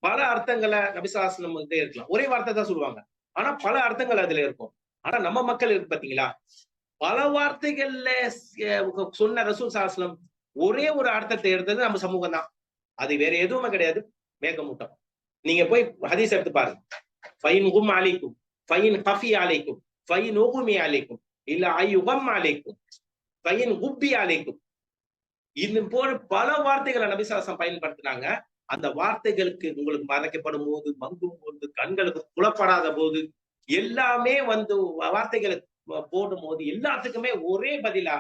பல அர்த்தங்களை நபிசாசனம் இருக்கலாம். ஒரே வார்த்தை தான் சொல்லுவாங்க, ஆனா பல அர்த்தங்கள் அதுல இருக்கும். ஆனா நம்ம மக்கள் இருக்கு பாத்தீங்களா, பல வார்த்தைகள்ல சொன்ன ரசூல் சாஸ்லம் ஒரே ஒரு அர்த்தத்தை எடுத்தது நம்ம சமூகம் தான். அது வேற எதுவுமே கிடையாது, மேகமூட்டம். நீங்க போய் ஹதீஸ் எடுத்து பாருங்க. ஃபைன் கும் அலைக்கும், ஃபைன் கஃபி அலைக்கும், ஃபைன் உகுமி அலைக்கும், இல்ல ஐயுகம் அலைக்கும், ஃபைன் குப்பி அலைக்கும். இது போல பல வார்த்தைகளை நபிசாசம் பயன்படுத்தினாங்க. அந்த வார்த்தைகளுக்கு உங்களுக்கு மறைக்கப்படும் போது, மங்கும் போது, கண்களுக்கு புலப்படாத போது, எல்லாமே வந்து வார்த்தைகளை போடும் போது எல்லாத்துக்குமே ஒரே பதிலா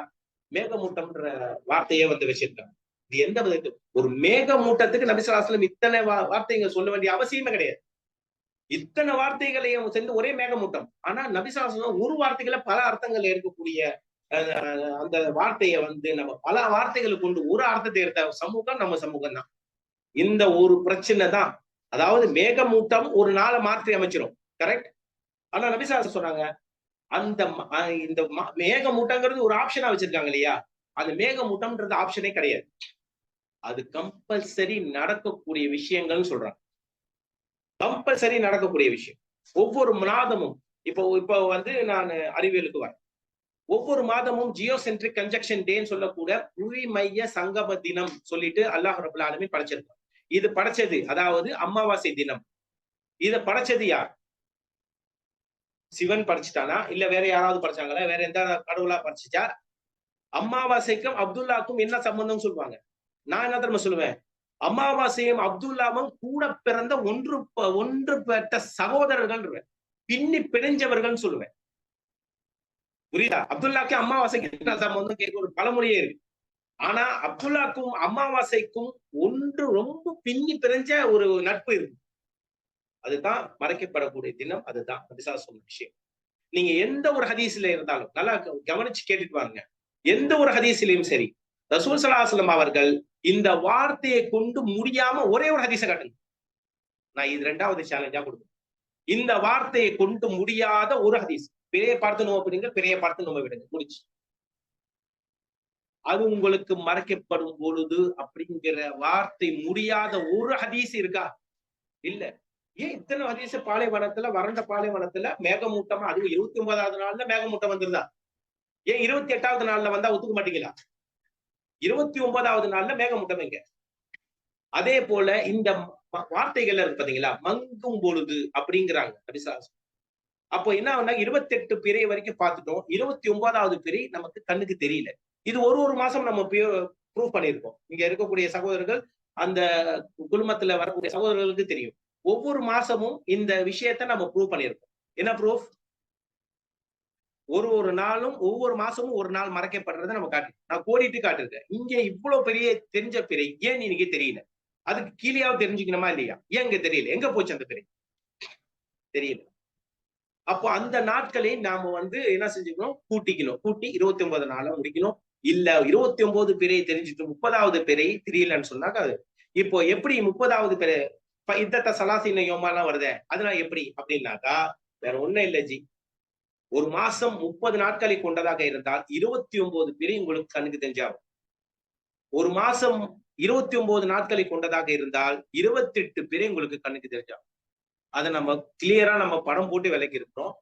மேகமூட்டம்ன்ற வார்த்தையே வந்து வச்சிருக்காங்க. இது எந்த விதத்து ஒரு மேகமூட்டத்துக்கு நபிசாஸ்லம் இத்தனை வார்த்தைகள் சொல்ல வேண்டிய அவசியமே கிடையாது. இத்தனை வார்த்தைகளையும் சேர்ந்து ஒரே மேகமூட்டம். ஆனா நபிசாஸ்லம் ஒரு வார்த்தைகளை பல அர்த்தங்கள் இருக்கக்கூடிய அந்த வார்த்தையை வந்து நம்ம பல வார்த்தைகளை கொண்டு ஒரு அர்த்தத்தை எடுத்த சமூகம் நம்ம சமூகம் தான். இந்த ஒரு பிரச்சனை தான். அதாவது மேகமூட்டம் ஒரு நாளை மாற்றி அமைச்சிடும், கரெக்ட். ஆனா நபிசாஸ்லம் சொன்னாங்க, அந்த இந்த மேகமூட்டங்கிறது ஒரு ஆப்ஷனா வச்சிருக்காங்க இல்லையா, அந்த மேகமூட்டம்ன்றது ஆப்ஷனே கிடையாது. அது கம்பல்சரி நடக்கக்கூடிய விஷயங்கள்னு சொல்றாங்க. கம்பல்சரி நடக்கக்கூடிய விஷயம். ஒவ்வொரு மாதமும் இப்போ வந்து நான் அறிவியலுக்கு வரேன். ஒவ்வொரு மாதமும் ஜியோசென்ட்ரிக் கன்ஜெக்ஷன் டேன்னு சொல்லக்கூட புவி மைய சங்கம தினம் சொல்லிட்டு அல்லாஹ் ரபுல் ஆலமீன் படைச்சிருக்கான். இது படைச்சது அதாவது அமாவாசை தினம். இத படைச்சது யார்? சிவன் படைச்சிட்டானா, இல்ல வேற யாராவது படைச்சாங்களா? வேற எந்த கடவுளா படைச்சிச்சா? அமாவாசைக்கும் அப்துல்லாக்கும் என்ன சம்பந்தம் சொல்லுவாங்க. நான் என்ன தெரியுமா சொல்லுவேன், அமாவாசையும் அப்துல்லாவும் கூட பிறந்த ஒன்று பெற்ற சகோதரர்கள், பின்னி பிணைஞ்சவர்கள் சொல்லுவேன். புரியுதா? அப்துல்லாக்கு அமாவாசைக்கு என்ன சம்பந்தம் கேட்க ஒரு பழமொழியே இருக்கு. ஆனா அப்துல்லாக்கும் அமாவாசைக்கும் ஒன்று ரொம்ப பின்னி பிணைஞ்ச ஒரு நட்பு இருக்கு. அதுதான் மறைக்கப்படக்கூடிய தினம். அதுதான் நபிசாஸ் சொன்ன விஷயம். நீங்க எந்த ஒரு ஹதீஸ்ல இருந்தாலும் நல்லா கவனிச்சு கேட்டுட்டு வாங்க. எந்த ஒரு ஹதீஸ்லயும் சரி, ரசூல் ஸல்லல்லாஹு அலைஹி வஸல்லம் அவர்கள் இந்த வார்த்தையை கொண்டு முடியாம ஒரே ஒரு ஹதீஸை காட்டுங்க. நான் இது 2வது சேலஞ்சா கொடுப்பேன். இந்த வார்த்தையை கொண்டு முடியாத ஒரு ஹதீஸ். பிறையை பார்த்து நோம்பு பிடிங்க, பிறையை பார்த்து நோம்பு விடுங்க, முடிச்சு. அது உங்களுக்கு மறைக்கப்படும் பொழுது அப்படிங்கிற வார்த்தை முடியாத ஒரு ஹதீஸ் இருக்கா? இல்ல. ஏன் இத்தனை ஹதீஸ் பாலைவனத்துல, வறண்ட பாலைவனத்துல மேகமூட்டமா, அதுவும் 29வது நாள்ல மேகமூட்டம் வந்துருதா? ஏன் 28வது நாள்ல வந்தா ஒத்துக்க மாட்டீங்களா? 29வது நாள்ல மேகமூட்டம் எங்க? அதே போல இந்த வார்த்தைகள் இருக்கு பாத்தீங்களா, மங்கும் பொழுது அப்படிங்கிறாங்க நபிசாஸ். அப்போ என்ன ஆகுனா 28 பிறை வரைக்கும் பார்த்துட்டோம். 29வது பிறை நமக்கு கண்ணுக்கு தெரியல. இது ஒரு மாசம் நம்ம ப்ரூவ் பண்ணியிருக்கோம். இங்க இருக்கக்கூடிய சகோதரர்கள், அந்த குழுமத்துல வரக்கூடிய சகோதரர்களுக்கு தெரியும். ஒவ்வொரு மாசமும் இந்த விஷயத்த நம்ம ப்ரூவ் பண்ணியிருக்கோம். என்ன ப்ரூஃப்? ஒரு நாளும் ஒவ்வொரு மாசமும் ஒரு நாள் மறைக்கப்படுறதை நம்ம காட்டு. நான் கோடிட்டு காட்டிருக்கேன். இங்க இவ்வளவு பெரிய தெரிஞ்ச பிறை ஏன் இன்னைக்கு தெரியல? அதுக்கு கீழேயாவது தெரிஞ்சுக்கணுமா இல்லையா? ஏன் இங்க தெரியல? எங்க போச்சு அந்த பிறை? தெரியல. அப்போ அந்த நாட்களை நாம வந்து என்ன செஞ்சுக்கணும்? கூட்டிக்கணும். கூட்டி 29 நாளா முடிக்கணும். இல்ல 29 பிறை தெரிஞ்சுட்டு 30வது பிறை தெரியலன்னு சொன்னாக்க, இப்போ எப்படி 30வது பிறை இத்தத்த சலாசின யோமாலாம் வருதே, அதெல்லாம் எப்படி அப்படின்னாக்கா, வேற ஒண்ணும் இல்ல ஜி. ஒரு மாசம் 30 நாட்களை கொண்டதாக இருந்தால் 29 பிறை உங்களுக்கு கண்ணுக்கு தெரிஞ்சாகும். ஒரு மாசம் 29 நாட்களை கொண்டதாக இருந்தால் 28 பிறை உங்களுக்கு கண்ணுக்கு தெரிஞ்சாகும். அதை நம்ம கிளியரா நம்ம படம் போட்டு விலைக்கு இருக்கிறோம்.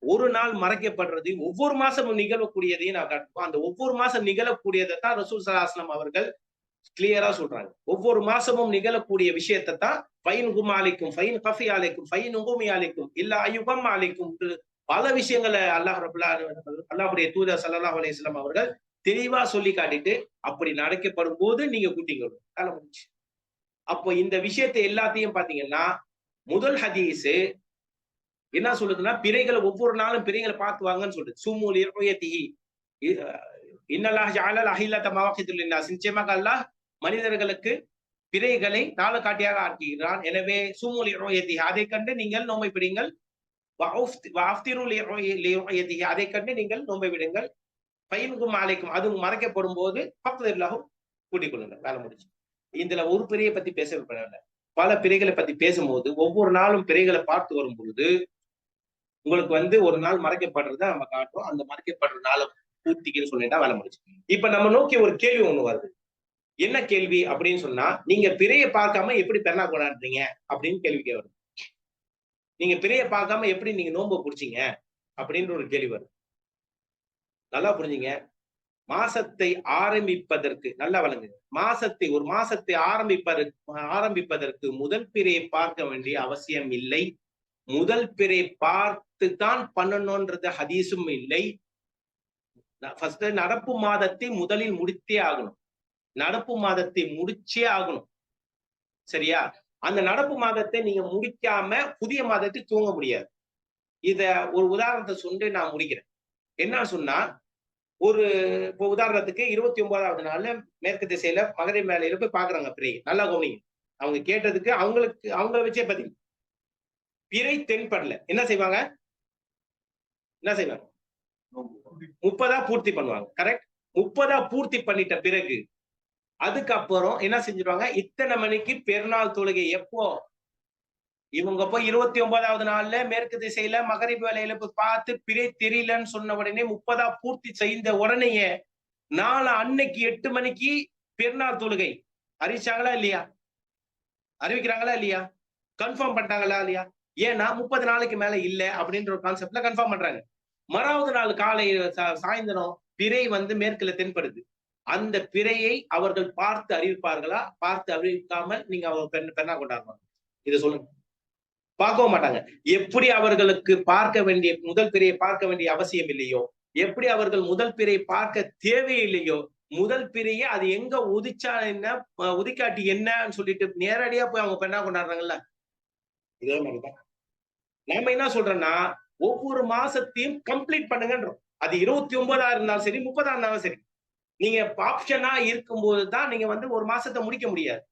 ஒரு நாள் மறைக்கப்படுறது ஒவ்வொரு மாசமும் நிகழக்கூடியதையும் நான் காட்டுவோம். அந்த ஒவ்வொரு மாசம் நிகழக்கூடியதை தான் ரசூல் ஸல்லல்லாஹு அலைஹி வஸல்லம் அவர்கள் கிளியரா சொல்றாங்க. ஒவ்வொரு மாசமும் நிகழக்கூடிய விஷயத்தை தான் ஃபைன் கும் அலைக்கும், ஃபைன் கஃபி அலைக்கும், ஃபைன் உகுமி அலைக்கும், இல்ல அயுகம் அலைக்கும், பல விஷயங்களை அல்லாஹ்வுடைய தூதர் ஸல்லல்லாஹு அலைஹி வஸல்லம் அவர்கள் தெளிவா சொல்லி காட்டிட்டு, அப்படி நடக்கப்படும் போது நீங்க கூட்டிங்க கால முடிச்சு. அப்போ இந்த விஷயத்தை எல்லாத்தையும் பாத்தீங்கன்னா, முதல் ஹதீஸ் என்ன சொல்லுதுன்னா, பிறைகளை ஒவ்வொரு நாளும் பிறைகளை பார்த்து வாங்கன்னு சொல்லுது. சுமூலி ருயதிஹி இன்னல்லாஹ் ஜஅலல் அஹில்லத மவாகிதுல் லின்னாஸ். நிச்சயமாக அல்லாஹ் மனிதர்களுக்கு பிறைகளை நாளுக்காட்டியாக ஆக்குகிறான். எனவே சுமூலி ருயதிஹி, அதை கண்டு நீங்கள் நோன்பை பிடிங்கள். வஅஃப்திரு லிருயதிஹி, அதை கண்டு நீங்கள் நோன்பை விடுங்கள். ஃபைன்கும் அலைக்கும், அது மறைக்கப்படும் போது ஃபக்தில்லாஹு கூட்டிக் கொள்ளுங்கள். வேலை முடிச்சு. இதுல ஒரு பிறையை பத்தி பேச விரும்பல. பல பிறைகளை பத்தி பேசும்போது ஒவ்வொரு நாளும் பிறைகளை பார்த்து வரும் பொழுது உங்களுக்கு வந்து ஒரு நாள் மறைக்கப்படுறத நம்ம காட்டுறோம். அந்த மறைக்கப்படுற நாளை பூர்த்திக்குன்னு சொல்லிட்டா வேலை முடிச்சு. இப்ப நம்ம நோக்கி ஒரு கேள்வி ஒண்ணு வருது. என்ன கேள்வி அப்படின்னு சொன்னா, நீங்க பிறையை பார்க்காம எப்படி பெருனா கொண்டாடுறீங்க அப்படின்னு கேள்வி வரும். நீங்க பிறையை பார்க்காம எப்படி நீங்க நோன்பு பிடிச்சீங்க அப்படின்ற ஒரு கேள்வி வரும். நல்லா புரிஞ்சுங்க. மாசத்தை ஆரம்பிப்பதற்கு நல்லா வழங்குங்க. ஒரு மாசத்தை ஆரம்பிப்பதற்கு முதல் பிறையை பார்க்க வேண்டிய அவசியம் இல்லை. முதல் பிறை பார்த்து தான் பண்ணணும்ன்றது ஹதீஸும் இல்லை. ஃபர்ஸ்ட் நடப்பு மாதத்தை முதலில் முடித்தே ஆகணும். நடப்பு மாதத்தை முடிச்சே ஆகணும். சரியா? அந்த நடப்பு மாதத்தை நீங்க முடிக்காம புதிய மாதத்தை தூங்க முடியாது. இத ஒரு உதாரணத்தை சொல்லி நான் முடிக்கிறேன். என்ன சொன்னா, ஒரு இப்போ உதாரணத்துக்கு 29வது நாள்ல மேற்கு திசையில மகரிப் வேளையில போய் பாக்குறாங்க பிறையை. நல்லா கவனிங்க. அவங்க கேட்டதுக்கு அவங்கள வச்சே பதில். பிறை தென்படல. என்ன செய்வாங்க? 30 பூர்த்தி பண்ணுவாங்க. கரெக்ட்? 30 பூர்த்தி பண்ணிட்ட பிறகு அதுக்கப்புறம் என்ன செஞ்சிருவாங்க? இத்தனை மணிக்கு பெருநாள் தொழுகை எப்போ? இவங்க போய் 29வது நாள்ல மேற்கு திசையில மகரிப் வேளையில போய் பார்த்து பிறை தெரியலன்னு சொன்ன உடனே 30 பூர்த்தி செய்த உடனேயே நாளை அன்னைக்கு 8 மணிக்கு பெருநாள் தொழுகை அறிவிச்சாங்களா இல்லையா? அறிவிக்கிறாங்களா இல்லையா? கன்ஃபார்ம் பண்ணிட்டாங்களா இல்லையா? ஏன்னா 30 நாளைக்கு மேல இல்ல அப்படின்ற ஒரு கான்செப்ட்ல கன்ஃபார்ம் பண்றாங்க. மறாவது நாள் காலை சாயந்தரம் பிறை மேற்குல தென்படுது. அந்த பிறையை அவர்கள் பார்த்து அறிவிப்பார்களா? பார்த்து அறிவிக்காமல் நீங்க அவங்க பெண்ணா கொண்டாடுவாங்க. இதை சொல்லுங்க. பார்க்கவும் மாட்டாங்க. எப்படி அவர்களுக்கு பார்க்க வேண்டிய முதல் பிறையை பார்க்க வேண்டிய அவசியம் இல்லையோ, எப்படி அவர்கள் முதல் பிறையை பார்க்க தேவையில்லையோ, முதல் பிறையை அது எங்க உதிச்சா என்ன, உதிக்காட்டி என்னன்னு சொல்லிட்டு நேரடியா போய் அவங்க பெண்ணா கொண்டாடுறாங்கல்ல. இதே மாதிரிதான் நாம என்ன சொல்றோம்னா, ஒவ்வொரு மாசத்தையும் கம்ப்ளீட் பண்ணுங்கன்றோம். அது 29 இருந்தாலும் சரி, 30 இருந்தாலும் சரி. நீங்க ஆப்ஷனா இருக்கும்போது தான் நீங்க ஒரு மாசத்தை முடிக்க முடியாது.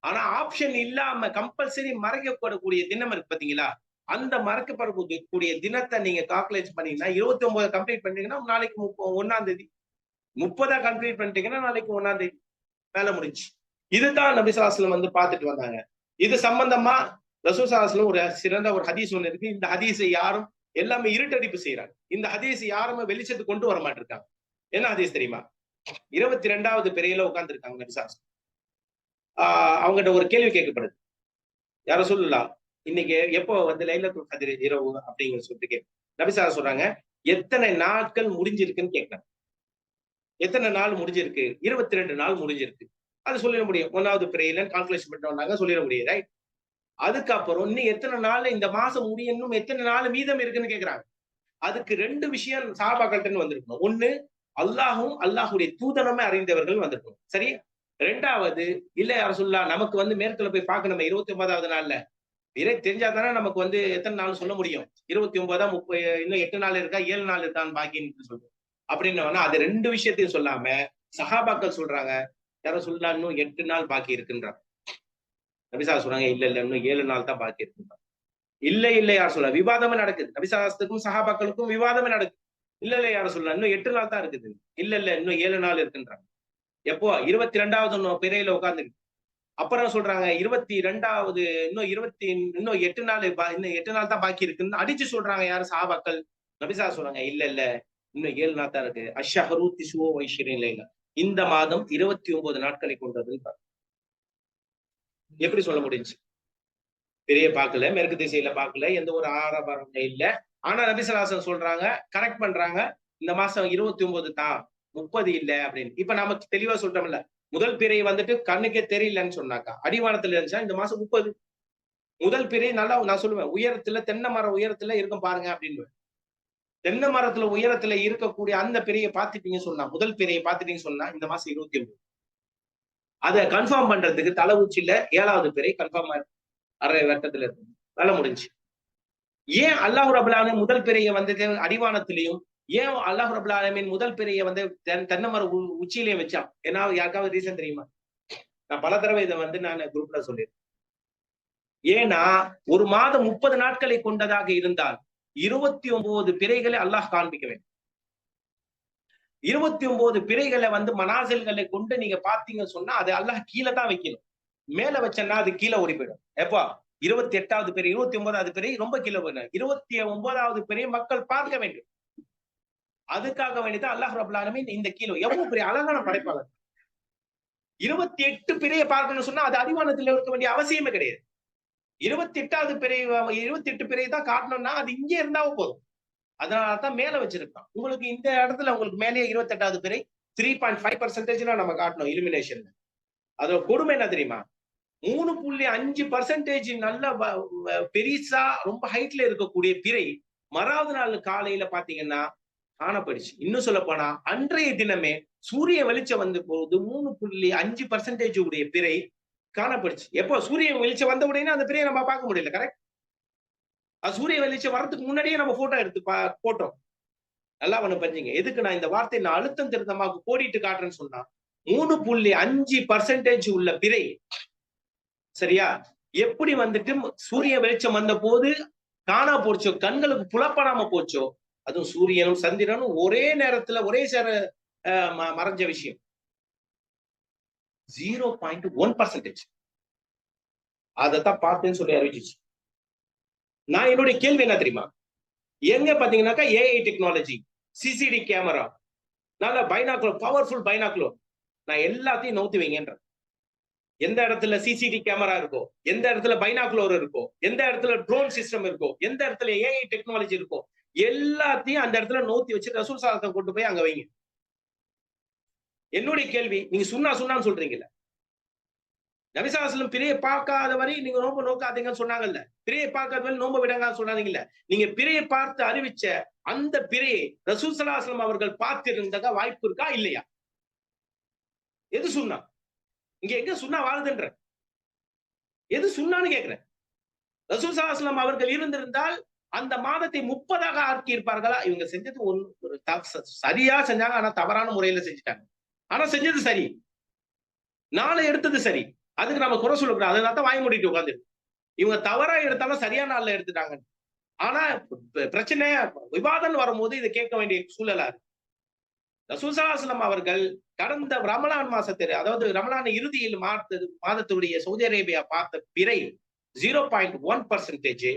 ஆனா ஆப்ஷன் இல்லாம கம்பல்சரி மறைக்கப்படக்கூடிய தினம் இருக்கு பாத்தீங்களா? அந்த மறைக்கப்படக்கூடிய தினத்தை நீங்க கால்குலேட் பண்ணீங்கன்னா 29 கம்ப்ளீட் பண்ணீங்கன்னா நாளைக்கு 1ஆம் தேதி, 30 கம்ப்ளீட் பண்ணிட்டீங்கன்னா நாளைக்கு 1ஆம் தேதி வேலை முடிஞ்சு. இதுதான் நபி ஸல்லல்லாஹு அலைஹி வஸல்லம் பார்த்துட்டு வந்தாங்க. இது சம்பந்தமா ரசூல் ஸல்லல்லாஹு அலைஹி வஸல்லம் ஒரு சிறந்த ஒரு ஹதீஸ் ஒன்று இருக்கு. இந்த ஹதீஸை யாரும் எல்லாமே இருட்டடிப்பு செய்யறாங்க. இந்த ஹதீஸ் யாருமே வெளிச்சத்துக்கு கொண்டு வர மாட்டிருக்காங்க. என்ன ஹதீஸ் தெரியுமா? 22வது பிறையில உட்கார்ந்து இருக்காங்க நபி ஸல்லல்லாஹு அலைஹி வஸல்லம். அவங்ககிட்ட ஒரு கேள்வி கேட்கப்படுது. யார சொல்லலாம், இன்னைக்கு எப்போ லைலத்துல் கத்ர் இரவு அப்படிங்கிற சொல்லிட்டு கேட்க நபி ஸல்லல்லாஹு அலைஹி சொல்றாங்க, எத்தனை நாட்கள் முடிஞ்சிருக்குன்னு கேட்கிறாங்க. எத்தனை நாள் முடிஞ்சிருக்கு? 22 நாள் முடிஞ்சிருக்கு. அது சொல்லிட முடியும். 1வது பிறையில கால்குலேஷன் பண்ணிட்டோம்னாங்க சொல்லிட முடியும். ரைட்? அதுக்கப்புறம் இன்னும் எத்தனை நாள் இந்த மாசம் முடியணும், எத்தனை நாள் மீதம் இருக்குன்னு கேட்கிறாங்க. அதுக்கு 2 விஷயம் சஹாபாக்கள்ட்ட வந்திருக்கணும். ஒண்ணு, அல்லாஹும் அல்லாஹுடைய தூதனமே அறிந்தவர்கள் வந்திருக்கணும். சரி? 2வது, இல்ல யார சொல்லலாம், நமக்கு மேற்குல போய் பார்க்கணுமே 29வது நாள்ல பிறை தெரிஞ்சா தானே நமக்கு எத்தனை நாள் சொல்ல முடியும். 29 30 இன்னும் 8 நாள் இருக்கா, 7 நாள் இருக்கான்னு பாக்கின்னு சொல்றோம். அப்படின்னு அது 2 விஷயத்தையும் சொல்லாம சஹாபாக்கள் சொல்றாங்க, யாரும் சொல்லலாம் இன்னும் 8 நாள் பாக்கி இருக்குன்றாங்க. நபிசா சொல்றாங்க, இல்ல இன்னும் 7 நாள் தான் பாக்கி இருக்குன்றாங்க. இல்ல யார் சொல்ல, விவாதமே நடக்குது. நபிசாஸ்துக்கும் சஹாபாக்களுக்கும் விவாதமே நடக்குது. இல்ல யார சொல்லலாம், இன்னும் 8 நாள் தான் இருக்குது. இல்ல இன்னும் 7 நாள் இருக்குன்றாங்க. எப்போ? 22வது பிறையில உட்கார்ந்து. அப்புறம் சொல்றாங்க 22வது இன்னும் 8 நாள் இன்னும் 8 நாள் தான் பாக்கி இருக்குன்னு அடிச்சு சொல்றாங்க. யாரு? சஹாபாக்கள். நபிசா சொல்றாங்க, இல்ல இன்னும் 7 நாள் தான் இருக்கு. அஷ்ஷஹரு திஸ்வ வ 20 லைலா. இந்த மாதம் 29 நாட்களை கொண்டது. எப்படி சொல்ல முடிஞ்சு? பெரிய பார்க்கல, மேற்கு திசையில பார்க்கல, எந்த ஒரு ஆரம்பமே இல்ல. ஆனா நபி ஸல்லல்லாஹு அலைஹி வஸல்லம் சொல்றாங்க, கரெக்ட் பண்றாங்க, இந்த மாசம் 29 தான், 30 இல்ல அப்படின்னு. இப்ப நமக்கு தெளிவா சொல்லிட்டோம்ல, முதல் பிறை கண்ணுக்கே தெரியலன்னு சொன்னாக்கா, அடிவானத்துல இருந்துச்சா இந்த மாசம் 30. முதல் பிறை நல்லா நான் சொல்லுவேன், உயரத்துல தென்னை மரம் உயரத்துல இருக்கும் பாருங்க அப்படின்னு. தென்னை மரத்துல உயரத்துல இருக்கக்கூடிய அந்த பிறையை பார்த்துட்டீங்க சொன்னா, முதல் பிறையை பார்த்துட்டீங்க சொன்னா இந்த மாசம் 29. அதை கன்ஃபார்ம் பண்றதுக்கு தலை உச்சியில 7வது பிறை கன்ஃபார்ம் அரை வட்டத்துல இருக்கு. வேலை முடிஞ்சு. ஏன் அல்லாஹ் ரப்பல் ஆலமீன் முதல் பிறையை அடிவானத்திலையும், ஏன் அல்லாஹ் ரப்பல் ஆலமீன் முதல் பிறையை தென்னை மர உச்சியிலேயே வச்சான்? ஏன்னா யாருக்காவது ரீசன் தெரியுமா? நான் பல தடவை இதை நான் குரூப்ல சொல்லியிருக்கேன். ஏன்னா ஒரு மாதம் 30 நாட்களை கொண்டதாக இருந்தால் 29 பிறைகளை அல்லாஹ் காண்பிக்க வேண்டும். 29 பிறைகளை மனாசில்களை கொண்டு நீங்க பாத்தீங்கன்னு சொன்னா அது அல்லாஹ் கீழே தான் வைக்கணும். மேல வச்சேன்னா அது கீழே ஓடி போயிடும். எப்பா? 28வது பிறை, 29வது பிறை ரொம்ப கீழே போயிடும். 29வது பிறை மக்கள் பார்க்க வேண்டும். அதுக்காக வேண்டிதான் அல்லாஹ் ரப்பல் ஆலமீன் இந்த கீழே எவ்வளவு பெரிய அழகான படைப்பாளர். 28 பிறையை பார்க்கணும்னு சொன்னா அது அடிவானத்துல இருக்க வேண்டிய அவசியமே கிடையாது. 28வது பிறை 28 பிறையை தான் காட்டணும்னா அது இங்கே இருந்தாவும் போதும். அதனாலதான் மேல வச்சிருக்கான். உங்களுக்கு இந்த இடத்துல உங்களுக்கு மேலேயே 28வது பிறை 3.5% நம்ம காட்டணும் இலுமினேஷன்ல. அதோட கொடுமை என்ன தெரியுமா? 3.5% நல்ல பெரிசா ரொம்ப ஹைட்ல இருக்கக்கூடிய பிறை மறாவது நாள் காலையில பாத்தீங்கன்னா காணப்படுச்சு. இன்னும் சொல்ல போனா அன்றைய தினமே சூரிய வெளிச்சம் வந்த போது 3.5% உடைய பிறை காணப்படுச்சு. எப்போ சூரிய வெளிச்சம் வந்த உடனே அந்த பிறையை நம்ம பார்க்க முடியல. கரெக்ட்? சூரிய வெளிச்சம் வரதுக்கு முன்னாடியே நம்ம போட்டோ எடுத்து போட்டோம். நல்லா ஒண்ணு பண்ணீங்க. எதுக்கு நான் இந்த வார்த்தை நான் அழுத்தம் திருத்தமாக கோடிட்டு காட்டுறேன்னு சொன்னா 3.5% உள்ள பிறை சரியா எப்படி வந்துட்டு சூரிய வெளிச்சம் வந்த போது காணா போச்சோ, கண்களுக்கு புலப்படாம போச்சோ, அதுவும் சூரியனும் சந்திரனும் ஒரே நேரத்துல ஒரே சேர மறைஞ்ச விஷயம் 0.1%. அதைத்தான் பார்த்தேன்னு சொல்லி அறிவிச்சிச்சு. நான் என்னுடைய கேள்வி என்ன தெரியுமா? எங்க பாத்தீங்கன்னாக்கா ஏஐ டெக்னாலஜி, சிசிடி கேமரா, நல்ல பைனாக்குலர், பவர்ஃபுல் பைனாக்குலர், நான் எல்லாத்தையும் நோத்தி வைங்கன்ற. எந்த இடத்துல சிசிடி கேமரா இருக்கோ, எந்த இடத்துல பைனாக்குலர் இருக்கோ, எந்த இடத்துல ட்ரோன் சிஸ்டம் இருக்கோ, எந்த இடத்துல ஏஐ டெக்னாலஜி இருக்கோ, எல்லாத்தையும் அந்த இடத்துல நோத்தி வச்சு ரசூல் ஸல்லல்லாஹு கொண்டு போய் அங்க வைங்க. என்னுடைய கேள்வி, நீங்க சுண்ணான்னு சொல்றீங்கல்ல, நபி ஸல்லல்லாஹு அலைஹி வஸல்லம் பிறையை பார்க்காத வரை நீங்க நோன்பு நோக்காதீங்கன்னு சொன்னாங்கல்ல, பிறையை பார்க்காத வரை நோன்பு விடுங்கன்னு சொன்னாங்கல்ல, நீங்க பிறையை பார்த்து அறிவிச்ச அந்த பிறையை ரசூல் ஸல்லல்லாஹு அலைஹி வஸல்லம் அவர்கள் பார்த்திருந்தா வாய்ப்பு இருக்கா இல்லையா? எது சுன்னா? இங்க எங்க சுன்னா வாழுதுன்ற? எது சுன்னான்னு கேட்கிறேன். ரசூல் ஸல்லல்லாஹு அலைஹி வஸல்லம் அவர்கள் இருந்திருந்தால் அந்த மாதத்தை 30ஆக ஆக்கி இருப்பார்களா? இவங்க செஞ்சது சரியா செஞ்சாங்க, ஆனா தவறான முறையில செஞ்சுட்டாங்க. ஆனா செஞ்சது சரி, நாளை எடுத்தது சரி, அதுக்கு நம்ம குறை சொல்லக்கூடாது. அதனால தான் வாய் மூடிட்டு உட்காந்து இவங்க தவறா எடுத்தாலும் சரியான நாள்ல எடுத்துட்டாங்க. ஆனா பிரச்சனை விவாதம் வரும்போது இதை கேட்க வேண்டிய சூழலா இருக்கு. ரசூல் ஸல்லல்லாஹு அலைஹி வஸல்லம் அவர்கள் கடந்த ரமலான் மாசத்தில், அதாவது ரமலான் இறுதியில் மாதத்துடைய சவுதி அரேபியா பார்த்த பிறை 0.1%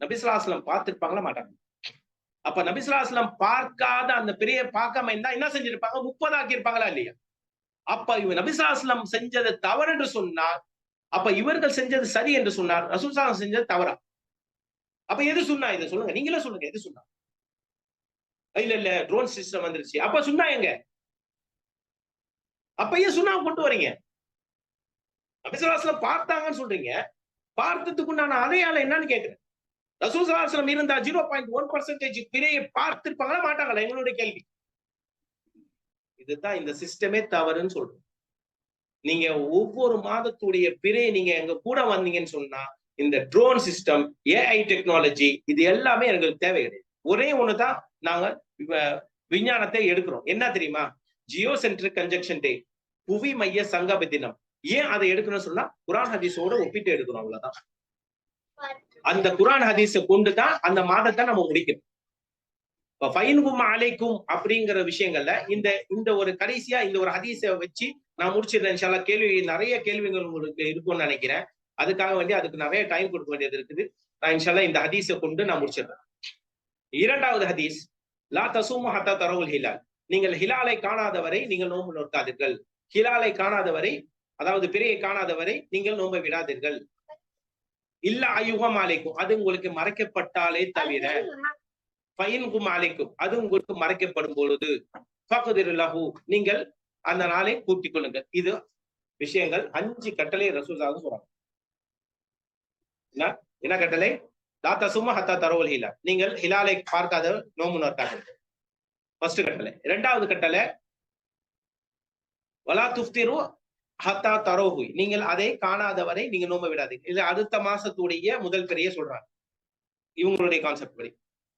நபி ஸல்லல்லாஹு அலைஹி வஸல்லம் பார்த்திருப்பாங்களா மாட்டாங்க? அப்ப நபி ஸல்லல்லாஹு அலைஹி வஸல்லம் பார்க்காத அந்த பிறையை பார்க்காம இருந்தா என்ன செஞ்சிருப்பாங்க? 30 ஆக்கி இருப்பாங்களா இல்லையா? அப்ப இவங்க நபி ஸல்லல்லாஹு அலைஹி வஸல்லம் செஞ்சது தவறு என்று சொன்னார், அப்ப இவர்கள் செஞ்சது சரி என்று சொன்னார், ரசூல் ஸல்லல்லாஹு அலைஹி வஸல்லம் செஞ்சது தவறா? அப்ப எது சுன்னா? இதை சொல்லுங்க, நீங்களே சொல்லுங்க, எது சுன்னா? இல்ல ட்ரோன் சிஸ்டம் வந்துருச்சு, அப்ப சுன்னா எங்க? அப்ப ஏன் சுன்னா கொண்டு வரீங்க? நபி ஸல்லல்லாஹு அலைஹி வஸல்லம் பார்த்தாங்கன்னு சொல்றீங்க, பார்த்ததுக்கு உண்டான அடையாளம் என்னன்னு கேட்கிறேன். ரசூல் ஸல்லல்லாஹு அலைஹி வஸல்லம் இருந்தா 0.1% பிறையை பார்த்திருப்பாங்களா மாட்டாங்களா? எங்களுடைய கேள்வி இதுதான். இந்த சிஸ்டமே தவறுன்னு சொல்றோம். நீங்க ஒவ்வொரு மாதத்துடைய பிறையை நீங்க எங்க கூட வந்தீங்கன்னு சொன்னா இந்த ட்ரோன் சிஸ்டம், ஏஐ டெக்னாலஜி, இது எல்லாமே எங்களுக்கு தேவை கிடையாது. ஒரே ஒண்ணுதான் நாங்க விஞ்ஞானத்தை எடுக்கிறோம். என்ன தெரியுமா? ஜியோ சென்ட்ரிக் கன்ஜெக்ஷன் டே, புவி மைய சங்கம தினம். ஏன் அதை எடுக்கணும்னு சொன்னா குர்ஆன் ஹதீஸோட ஒப்பிட்டு எடுக்கணும், அவ்வளவுதான். அந்த குர்ஆன் ஹதீஸை கொண்டுதான் அந்த மாதத்தை நம்ம முடிக்கணும். ஃபைன்கும் அலைக்கும் அப்படிங்கிற விஷயங்கள்ல இந்த ஒரு கடைசியா இந்த ஒரு ஹதீஸை வச்சு நான் முடிச்சிடுறேன். இன்ஷா அல்லாஹ் கேள்வி நிறைய கேள்விகள் உங்களுக்கு இருக்கும்னு நினைக்கிறேன். அதுக்காக வேண்டி அதுக்கு நிறைய டைம் கொடுக்க வேண்டியது இருக்குது. நான் இன்ஷா அல்லாஹ் இந்த ஹதீஸை கொண்டு நான் முடிச்சிடுறேன். இரண்டாவது ஹதீஸ், லா தசூமு ஹத்தா தரவுல் ஹிலால், நீங்கள் ஹிலாலை காணாதவரை நீங்கள் நோன்பு நோக்காதீர்கள். ஹிலாலை காணாதவரை, அதாவது பிறையை காணாதவரை நீங்கள் நோன்பை விடாதீர்கள். இல்ல அயுகம் அலைக்கும், அது உங்களுக்கு மறைக்கப்பட்டாலே தவிர, ஃபைன்கும் அலைக்கும், அது உங்களுக்கு மறைக்கப்படும் பொழுது, ஃபக்திரு லஹு, நீங்கள் அந்த நாளை கூட்டிக் கொள்ளுங்கள். இது விஷயங்கள் 5 கட்டளை ரசூலுல்லாஹ் சொல்றாங்க. என்ன கட்டளை? லா தஸுமு ஹத்தா தரவுல் ஹிலால், நீங்கள் ஹிலாலை பார்க்காத நோன்பு நோக்காதீர்கள். ஃபர்ஸ்ட் கட்டளை. இரண்டாவது கட்டளை, வலா துஃப்திரு ஹத்தா தரோஹு, நீங்கள் அதை காணாதவரை நீங்க நோன்பு விடாதீங்க. இது அடுத்த மாசத்துடைய முதல் பிறையை சொல்றாங்க இவங்களுடைய கான்செப்ட் படி.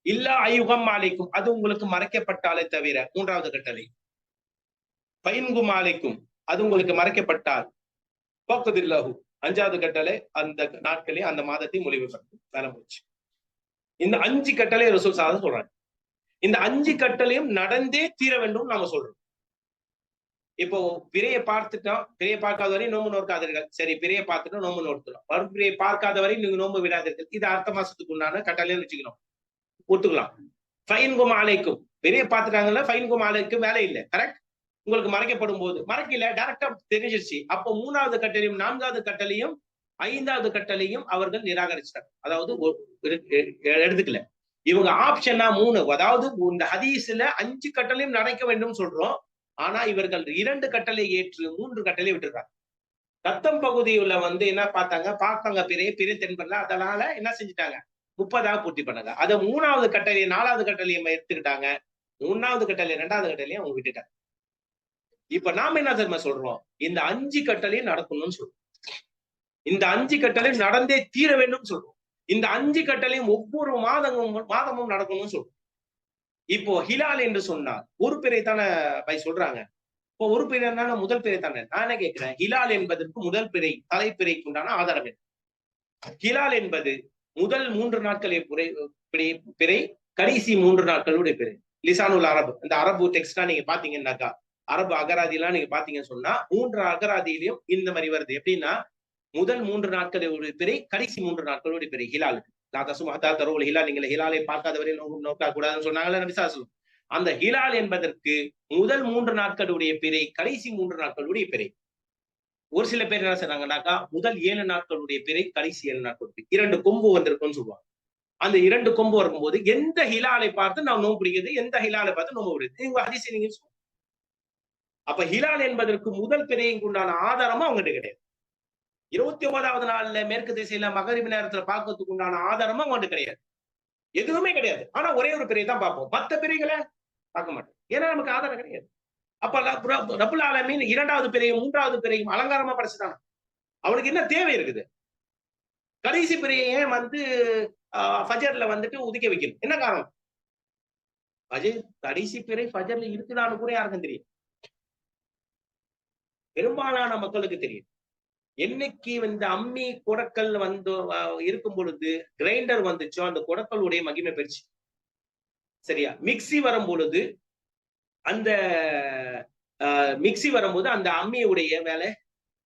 இல்ல அயுகம் அலைக்கும், அது உங்களுக்கு மறைக்கப்பட்டாலே தவிர. மூன்றாவது கட்டளை, ஃபைன்கும் அலைக்கும், அது உங்களுக்கு மறைக்கப்பட்டால் ஃபக்தில்லஹு, 5வது கட்டளை, அந்த நாட்களே அந்த மாதத்தை முடிவுபடுத்தும். வேலை முடிச்சு. இந்த 5 கட்டளை ரசூல் ஸல்லல்லாஹு சொல்றாங்க. இந்த 5 கட்டளையும் நடந்தே தீர வேண்டும் நாம சொல்றோம். இப்போ பிறையை பார்த்துட்டோம், பிறையை பார்க்காத வரை நோன்பு நோக்காதீர்கள். சரி, பிறையை பார்த்துட்டோம், நோன்பு நோக்கலாம். பிறையை பார்க்காத வரை நீங்க நோன்பு விடாதீர்கள். இது அடுத்த மாசத்துக்கு உண்டான கட்டளைன்னு வச்சுக்கணும், ஒத்துக்கலாம். ஃபைன்கும் அலைக்கும், பிறையை பார்த்துட்டாங்கல்ல, ஃபைன்கும் அலைக்கும் வேலை இல்லை. கரெக்ட்? உங்களுக்கு மறைக்கப்படும் போது மறைக்கல, டைரக்டா தெரிஞ்சிருச்சு. அப்போ 3வது கட்டளையும் 4வது கட்டளையும் 5வது கட்டளையும் அவர்கள் நிராகரிச்சிட்டாங்க. அதாவது எடுத்துக்கல. இவங்க ஆப்ஷனா 3, அதாவது இந்த ஹதீஸ்ல 5 கட்டளையும் நடக்க வேண்டும் சொல்றோம். ஆனா இவர்கள் 2 கட்டளை ஏற்று 3 கட்டளை விட்டுறாங்க. ரத்தம் பகுதியில வந்து என்ன பார்த்தாங்க பிறை தென்படல. அதனால என்ன செஞ்சுட்டாங்க, 30ஆ பூர்த்தி பண்ணாங்க. அத 3வது கட்டளை 4வது கட்டளையை எடுத்துக்கிட்டாங்க. 3வது கட்டளை 2வது கட்டளையும் அவங்க விட்டுட்டாங்க. இப்ப நாம என்ன தெரியுமா சொல்றோம், இந்த 5 கட்டளையும் நடக்கணும்னு சொல்றோம். இந்த 5 கட்டளையும் நடந்தே தீர வேண்டும் சொல்றோம். இந்த 5 கட்டளையும் ஒவ்வொரு மாதமும் நடக்கணும்னு சொல்றோம். இப்போ ஹிலால் என்று சொன்னால் ஒரு பிறை தானே சொல்றாங்க. இப்போ ஒரு பிறை தானே முதல் பிறை தானே. நான் என்ன கேட்கிறேன், ஹிலால் என்பதற்கு முதல் பிறை தலைப்பிறைக்கு உண்டான ஆதாரம் என்ன? ஹிலால் என்பது முதல் 3 நாட்களுடைய பிறை, கடைசி 3 நாட்களுடைய பிறை. லிசானுல் அரபு, இந்த அரபு டெக்ஸ்டா நீங்க பாத்தீங்கன்னாக்கா, அரபு அகராதி எல்லாம் நீங்க பாத்தீங்கன்னு சொன்னா 3 அகராதியிலையும் இந்த மாதிரி வருது. எப்படின்னா முதல் 3 நாட்களுடைய பிறை, கடைசி 3 நாட்களுடைய பிறை ஹிலாலுக்கு. ஹிலால், நீங்க ஹிலாலை பார்க்காதவரை நோக்க கூடாதுன்னு சொன்னாங்களே நபி ஸல்லல்லாஹு அலைஹி வஸல்லம். அந்த ஹிலால் என்பதற்கு முதல் 3 நாட்களுடைய பிறை, கடைசி 3 நாட்களுடைய பிறை. ஒரு சில பேர் என்ன செய்றாங்கன்னாக்கா, முதல் 7 நாட்களுடைய பிறை, கடைசி 7 நாட்களுடைய 2 கொம்பு வந்திருக்குன்னு சொல்லுவாங்க. அந்த 2 கொம்பு வரும்போது எந்த ஹிலாலை பார்த்து நான் நோன்பு பிடிக்கிறது, எந்த ஹிலாலை பார்த்து நோன்பு பிடிக்கிறது, நீங்க ஹதீஸ் நீங்க சொல்லுங்க. அப்ப ஹிலால் என்பதற்கு முதல் பிறைக்கு உண்டான ஆதாரமும் அவங்ககிட்ட கிடையாது. 29வது நாள்ல மேற்கு திசையில மகரிப் நேரத்துல பார்க்கறதுக்கு உண்டான ஆதாரமும் அவங்ககிட்ட கிடையாது. எதுவுமே கிடையாது. ஆனா ஒரே ஒரு பிறையை தான் பார்ப்போம். மத்த பிறைகளை பார்க்க மாட்டோம். ஏன்னா நமக்கு ஆதாரம் கிடையாது. அப்ப ரப்புல் ஆலமீன் 2வது பிறையும் 3வது பிறையும் அலங்காரமா படைச்சுட்டான். அவனுக்கு என்ன தேவை இருக்குது? கடைசி பிறையை ஏன் வந்து ஃபஜர்ல வந்துட்டு உதிக்க வைக்கணும்? என்ன காரணம்? கடைசி பிறை ஃபஜர்ல இருக்குதான்னு கூட யாருக்கும் தெரியும். பெரும்பாலான மக்களுக்கு தெரியும். என்னைக்கு இந்த அம்மி குடக்கல் வந்து இருக்கும் பொழுது கிரைண்டர் வந்துச்சோ, அந்த குடக்கலுடைய மகிமை பெருச்சு. சரியா? மிக்சி வரும் பொழுது அந்த மிக்சி வரும்போது அந்த அம்மியுடைய வேலை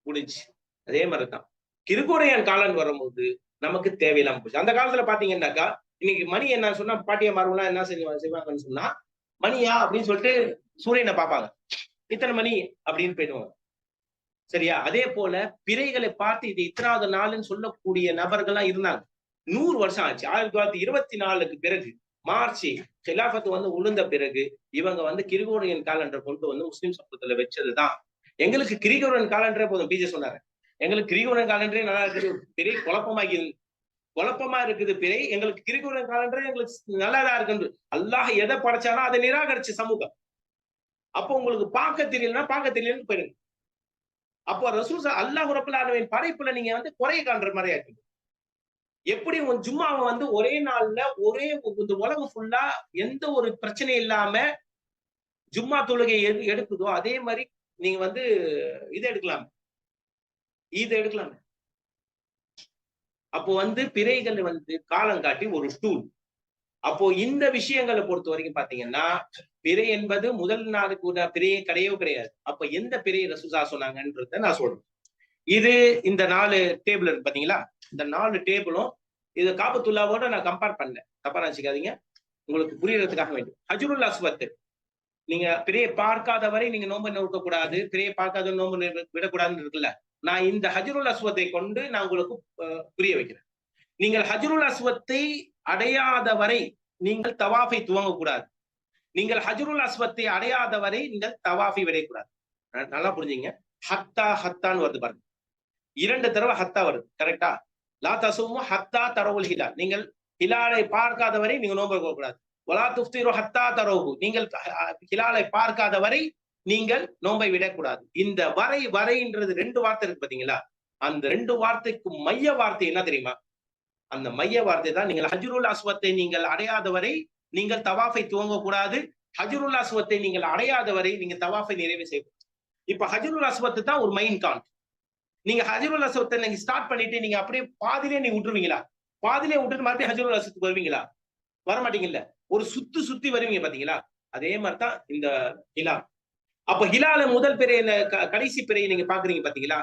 முடிஞ்சு. அதே மாதிரிதான் கிருகோரையான் காலன் வரும்போது நமக்கு தேவையில்லாம போச்சு. அந்த காலத்துல பாத்தீங்கன்னாக்கா, இன்னைக்கு மணி என்ன சொன்னா பாட்டியமாரெல்லாம் என்ன செய்வாங்கன்னு சொன்னா, மணியா அப்படின்னு சொல்லிட்டு சூரியனை பார்ப்பாங்க. இத்தனை மணி அப்படின்னு போயிடுவாங்க. சரியா? அதே போல பிறைகளை பார்த்து இது இத்தனாவது நாள்னு சொல்லக்கூடிய நபர்கள்லாம் இருந்தாங்க. 100 வருஷம் ஆச்சு. 1924க்கு பிறகு மார்ச் ஹிலாஃபத் வந்து உளுந்த பிறகு இவங்க வந்து கிரிகோரியன் காலண்டர் கொண்டு வந்து முஸ்லிம் சமூகத்துல வச்சதுதான். எங்களுக்கு கிரிகோரியன் காலண்டரே போதும். பிஜே சொன்னாரு, எங்களுக்கு கிரிகோரியன் காலண்டரே நல்லா இருக்குது, பிறை குழப்பமா இருக்குது பிறை, எங்களுக்கு கிரிகோரியன் காலண்டரே எங்களுக்கு நல்லாதான் இருக்கு. அல்லாஹ் எதை படைச்சானோ அதை நிராகரிச்சு சமூகம். அப்போ உங்களுக்கு பார்க்க தெரியலன்னா பார்க்க தெரியலன்னு போயிடுங்க. அப்போ ரசூல் அல்லாஹ் ரப்பல் ஆலமீன் படைப்புல நீங்க வந்து குறைய காண்ற மாதிரி ஆயிருக்கு. எப்படி உன் ஜும்மாவை வந்து ஒரே நாள்ல ஒரே இந்த உலகம் ஃபுல்லா எந்த ஒரு பிரச்சனை இல்லாம ஜும்மா தொழுகை எடுக்குதோ, அதே மாதிரி நீங்க வந்து இதை எடுக்கலாம். அப்போ வந்து பிறைகள் வந்து காலம் காட்டி ஒரு டூல். அப்போ இந்த விஷயங்களை பொறுத்த வரைக்கும் பாத்தீங்கன்னா, பிறை என்பது முதல் நாளுக்கு பிறையே கிடையாது. அப்ப எந்த பிறையை ரசூலா சொன்னாங்கன்றத நான் சொல்றேன். இது இந்த 4 டேபிள் இருக்கு பாத்தீங்களா, இந்த 4 டேபிளும் இது காபத்துல்லாவோட நான் கம்பேர் பண்ணேன். தப்பா நினைச்சுக்காதீங்க, உங்களுக்கு புரியறதுக்காக வேண்டும். ஹஜ்ருல் அஸ்வத், நீங்க பிறையை பார்க்காத வரை நீங்க நோன்பு நோக்க கூடாது, பிறையை பார்க்காத நோன்பு விடக்கூடாதுன்னு இருக்குல்ல. நான் இந்த ஹஜ்ருல் அஸ்வத்தை கொண்டு நான் உங்களுக்கு புரிய வைக்கிறேன். நீங்கள் ஹஜ்ருல் அஸ்வத்தை அடையாத வரை நீங்கள் தவாஃபை துவங்கக்கூடாது. நீங்கள் ஹஜ்ருல் அஸ்வத்தை அடையாத வரை நீங்கள் தவாஃபை விடக்கூடாது. நல்லா புரிஞ்சுங்க. ஹத்தான்னு வருது பாருங்க, 2 தடவை ஹத்தா வருது. கரெக்டா? லா தசூமு ஹத்தா தரவுல் ஹிலால், நீங்கள் ஹிலாலை பார்க்காத வரை நீங்க நோன்பு வைக்கக்கூடாது. வலா துஃப்திரு ஹத்தா தரவுஹு, நீங்கள் ஹிலாலை பார்க்காத வரை நீங்கள் நோன்பை விடக்கூடாது. இந்த வரைன்றது 2 வார்த்தை இருக்கு பாத்தீங்களா, அந்த 2 வார்த்தைக்கு மைய வார்த்தை என்ன தெரியுமா? அந்த மைய வார்த்தை தான், நீங்கள் ஹஜ்ருல் அஸ்வத்தை நீங்கள் அடையாத வரை நீங்கள் தவாஃபை துவங்கக்கூடாது. ஹஜ்ருல் அஸ்வத்தை நீங்கள் அடையாத வரை நீங்க தவாஃபை நிறைவு செய்யக்கூடாது. இப்ப ஹஜ்ருல் அஸ்வத் தான் ஒரு மெயின் கான். நீங்க ஹஜ்ருல் அஸ்வத்தை நீங்க ஸ்டார்ட் பண்ணிட்டு நீங்க அப்படியே பாதிலே நீங்க விட்டுருவீங்களா? பாதிலே விட்டுட்டு மறுபடியும் ஹஜ்ருல் அஸ்வத்துக்கு வருவீங்களா? வரமாட்டீங்கல்ல. ஒரு சுத்தி வருவீங்க பாத்தீங்களா? அதே மாதிரிதான் இந்த ஹிலால். அப்ப ஹிலால முதல் பிறையில கடைசி பிறையை நீங்க பாக்குறீங்க பாத்தீங்களா,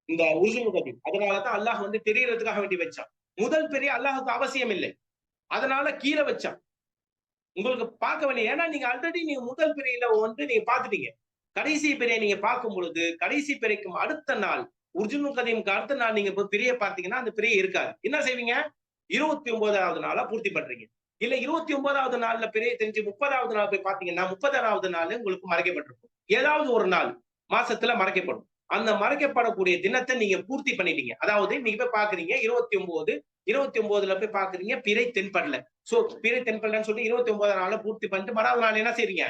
இந்த உருஜுமுகதி. அதனாலதான் அல்லாஹ் வந்து தெரியறதுக்காக வேண்டி வச்சான். முதல் பிறை அல்லாஹுக்கு அவசியம் இல்லை, அதனால கீழே வச்சான். உங்களுக்கு பார்க்க வேண்டிய, ஏன்னா நீங்க ஆல்ரெடி நீங்க முதல் பிறையில வந்து நீங்க பாத்துட்டீங்க. கடைசி பிறையை நீங்க பார்க்கும் பொழுது கடைசி பிறைக்கும் அடுத்த நாள் உர்ஜுனு கதீமுக்கு அடுத்த நாள் நீங்க இப்ப பிறையை பார்த்தீங்கன்னா அந்த பிறையை இருக்காது. என்ன செய்வீங்க? 29வது நாளா பூர்த்தி பண்றீங்க. இல்ல 29வது நாள்ல பிறையை தெரிஞ்சு 30வது நாள் போய் பாத்தீங்கன்னா 30வது நாள் உங்களுக்கு மறைக்கப்பட்டிருக்கும். ஏதாவது ஒரு நாள் மாசத்துல மறைக்கப்படும். அந்த மறைக்கப்படக்கூடிய தினத்தை நீங்க பூர்த்தி பண்ணிட்டீங்க. அதாவது நீங்க போய் பாக்குறீங்க 29ல போய் பாக்குறீங்க பிறை தென்படல. சோ பிறை தென்படலன்னு சொல்லி 29வது நாள பூர்த்தி பண்ணிட்டு மறாவது நாள் என்ன செய்றீங்க?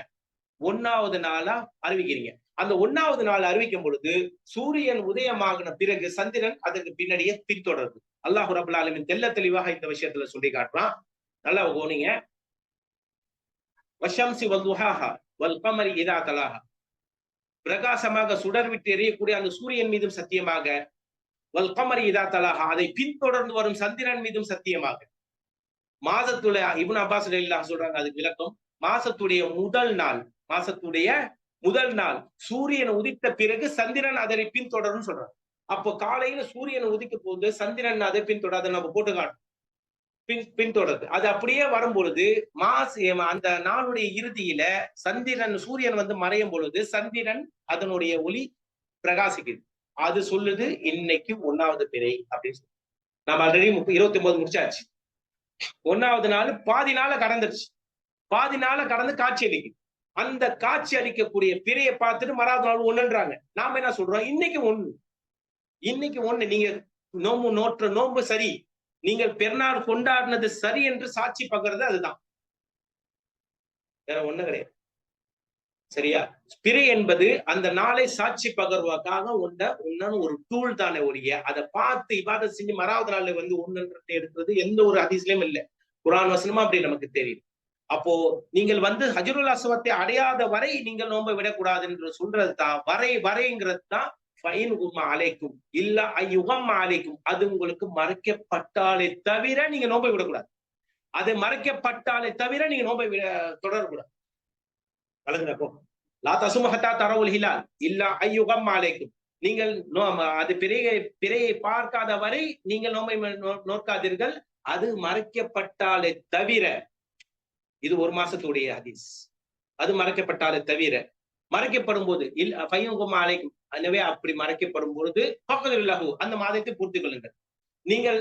1வது நாளா அறிவிக்கிறீங்க. அந்த 1வது நாள் அறிவிக்கும் பொழுது சூரியன் உதயமாகின பிறகு சந்திரன் அதற்கு பின்னாடியே பின்தொடருது. அல்லாஹ் ரப்பல் ஆலமீன் தெள்ள தெளிவாக இந்த விஷயத்துல சொல்லி காட்டுறான். நல்லா கவனிங்க. வஷம்சி வல்துஹாஹா வல்கமரி இதா தலாஹா. பிரகாசமாக சுடர் விட்டு எரியக்கூடிய அந்த சூரியன் மீதும் சத்தியமாக, வல்கமரி இதா தலாஹா, அதை பின்தொடர்ந்து வரும் சந்திரன் மீதும் சத்தியமாக. மாதத்துடைய இப்னு அப்பாஸ் ரலியல்லாஹு சொல்றாங்க அதுக்கு விளக்கம். மாசத்துடைய முதல் நாள் சூரியன் உதித்த பிறகு சந்திரன் அதை பின்தொடரும் சொல்றாங்க. அப்போ காலையில சூரியன் உதிக்க போது சந்திரன் அதை பின்தொடர்ந்து நம்ம போட்டு காட்டும் பின்தொடர்ந்து அது அப்படியே வரும்பொழுது அந்த நாளுடைய இறுதியில சூரியன் வந்து மறையும் பொழுது சந்திரன் அதனுடைய ஒளி பிரகாசிக்குது. அது சொல்லுது இன்னைக்கு 1வது பிறை அப்படின்னு சொல்லி. நம்ம ஆல்ரெடி 29 முடிச்சாச்சு. 1வது நாள் பாதி நாள கடந்துருச்சு. பாதி நாள கடந்து காட்சி அளிக்குது. அந்த காட்சி அளிக்கக்கூடிய பிறையை பார்த்துட்டு மறாவது நாள் 1ன்றாங்க. நாம என்ன சொல்றோம்? இன்னைக்கு 1 நீங்க நோம்பு சரி, நீங்கள் பெருநாள் கொண்டாடினது சரி என்று சாட்சி பகர்றது அதுதான், வேற ஒண்ணு கிடையாது. சரியா? பிறை என்பது அந்த நாளை சாட்சி பகர்வதற்காக ஒரு டூல் தானே ஒழிய அதை பார்த்து இபாதத் செஞ்சு மறாவது நாள்ல வந்து ஒன்றுன்றதை எடுக்கிறது எந்த ஒரு ஹதீஸ்லயும் இல்லை. குர்ஆன் வசனமா அப்படி நமக்கு தெரியும். அப்போ நீங்கள் வந்து ஹஜ்ருல் அஸ்வத்தை அடையாத வரை நீங்கள் நோன்பை விடக்கூடாது என்று சொல்றது தான் வரைங்கிறது தான் அலைக்கும் இல்ல ஐயுகம் அலைக்கும். அது உங்களுக்கு மறைக்கப்பட்டாலே தவிர நீங்க நோன்பை விடக்கூடாது. அது மறைக்கப்பட்டாலே தவிர நீங்க நோன்பை தொடரக்கூடாது. வழங்குறப்போ லா தசுமஹத்தா தரவுல் ஹிலால் இல்ல ஐயுகம் அலைக்கும். நீங்கள் அது பிறையை பார்க்காத வரை நீங்கள் நோன்பை நோக்காதீர்கள். அது மறைக்கப்பட்டாலே தவிர. இது 1 மாசத்துடைய ஹதீஸ். அது மறைக்கப்பட்டாலே தவிர. மறைக்கப்படும் போது அலைக்கும். எனவே அப்படி மறைக்கப்படும் பொழுது அந்த மாதத்தை பூர்த்தி கொள்ளுங்கள். நீங்கள்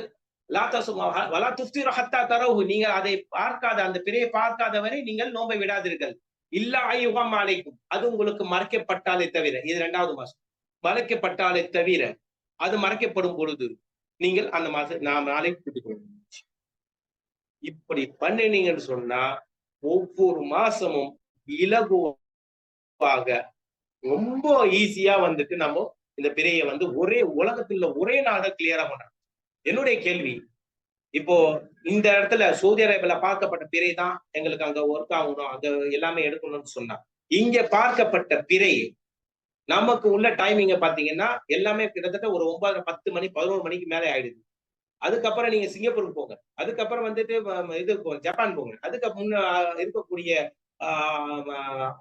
நீங்கள் அதை பார்க்காத அந்த பிறையை பார்க்காத வரை நீங்கள் நோன்பை விடாதீர்கள். இல்ல ஐயுகம் அலைக்கும். அது உங்களுக்கு மறைக்கப்பட்டாலே தவிர. இது 2வது மாசம். மறைக்கப்பட்டாலே தவிர அது மறைக்கப்படும் பொழுது நீங்கள் அந்த மாசம் நாளை கூட்டிக் கொள்ளுங்கள். இப்படி பண்ணினீங்கன்னு சொன்னா ஒவ்வொரு மாசமும் இலகுவாக ரொம்ப ஈஸியா வந்துட்டு நம்ம இந்த பிறையை வந்து ஒரே நாள கிளியரா பண்றோம். என்னுடைய கேள்வி, இப்போ இந்த இடத்துல சவுதி அரேபியால பார்க்கப்பட்ட பிறை தான் எங்களுக்கு அங்க ஒர்க் ஆகணும், அங்க எல்லாமே எடுக்கணும்னு சொன்னா, இங்க பார்க்கப்பட்ட பிறை நமக்கு உள்ள டைமிங்க பாத்தீங்கன்னா எல்லாமே கிட்டத்தட்ட ஒரு 9, 10 மணி 11 மணிக்கு மேலே ஆயிடுது. அதுக்கப்புறம் நீங்க சிங்கப்பூருக்கு போங்க, அதுக்கப்புறம் வந்துட்டு இது ஜப்பான் போங்க, அதுக்கு முன்ன இருக்கக்கூடிய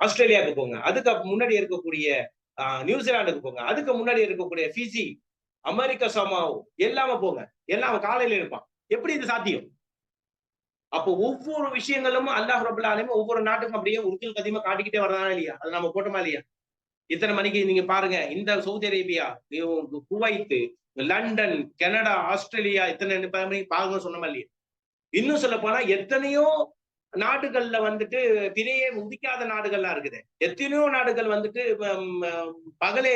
ஆஸ்திரேலியாவுக்கு போங்க, அதுக்கு முன்னாடி இருக்கக்கூடிய நியூசிலாந்துக்கு போங்க, அதுக்கு முன்னாடி இருக்கக்கூடிய ஃபிஜி, அமெரிக்கா, சமாவோ எல்லாம போங்க, எல்லாம் காலையில இருப்பான். எப்படி இது சாத்தியம்? அப்போ ஒவ்வொரு விஷயங்களும் அல்லாஹ் ரப்பல் ஆலமீன் ஒவ்வொரு நாட்டுக்கும் அப்படியே உருக்கில் கதிமா காட்டிக்கிட்டே வரதானா இல்லையா? அது நம்ம போட்டோமா இல்லையா? இத்தனை மணிக்கு நீங்க பாருங்க, இந்த Saudi Arabia, Kuwait, London, Canada, Australia இத்தனை மணிக்கு பாருங்க சொன்னோமா இல்லையா? இன்னும் சொல்ல போனா எத்தனையோ நாடுகள்ல வந்துட்டு பிறையே உதிக்காத நாடுகள்லாம் இருக்குது. எத்தனையோ நாடுகள் வந்துட்டு பகலே,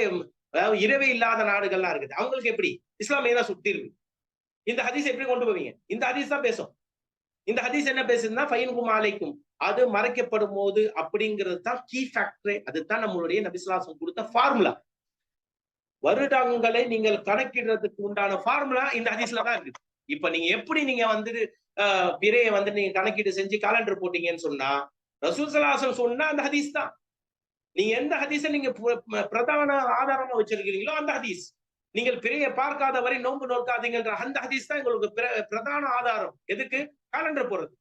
அதாவது இரவே இல்லாத நாடுகள்லாம் இருக்குது. அவங்களுக்கு எப்படி இஸ்லாம் ஏதா சுத்தி இருக்கு? இந்த ஹதீஸ் எப்படி கொண்டு போவீங்க? இந்த ஹதீஸ் தான் பேசும். இந்த ஹதீஸ் என்ன பேசுதுன்னா ஃபைனுக்கும் அலைக்கும், அது மறைக்கப்படும் போது அப்படிங்கிறது தான் கீ ஃபேக்டர். அதுதான் நம்மளுடைய நபி ஸல்லல்லாஹு அலைஹி வஸல்லம் கொடுத்த ஃபார்முலா. வருடங்களை நீங்கள் கணக்கிடுறதுக்கு உண்டான ஃபார்முலா இந்த ஹதீஸ்ல தான் இருக்கு. இப்ப நீங்க எப்படி நீங்க வந்து பிறையை வந்து நீங்க கணக்கீடு செஞ்சு காலண்டர் போட்டீங்கன்னு சொன்னா ரசூல் ஸல்லல்லாஹு அலைஹி வஸல்லம் சொன்னா அந்த ஹதீஸ் தான். நீங்க எந்த ஹதீஸை நீங்க பிரதான ஆதாரமா வச்சிருக்கீங்களோ அந்த ஹதீஸ். நீங்கள் பிறையை பார்க்காத வரை நோன்பு நோக்காதீங்கன்ற அந்த ஹதீஸ் தான் உங்களுக்கு பிரதான ஆதாரம். எதுக்கு? காலண்டர் போறது.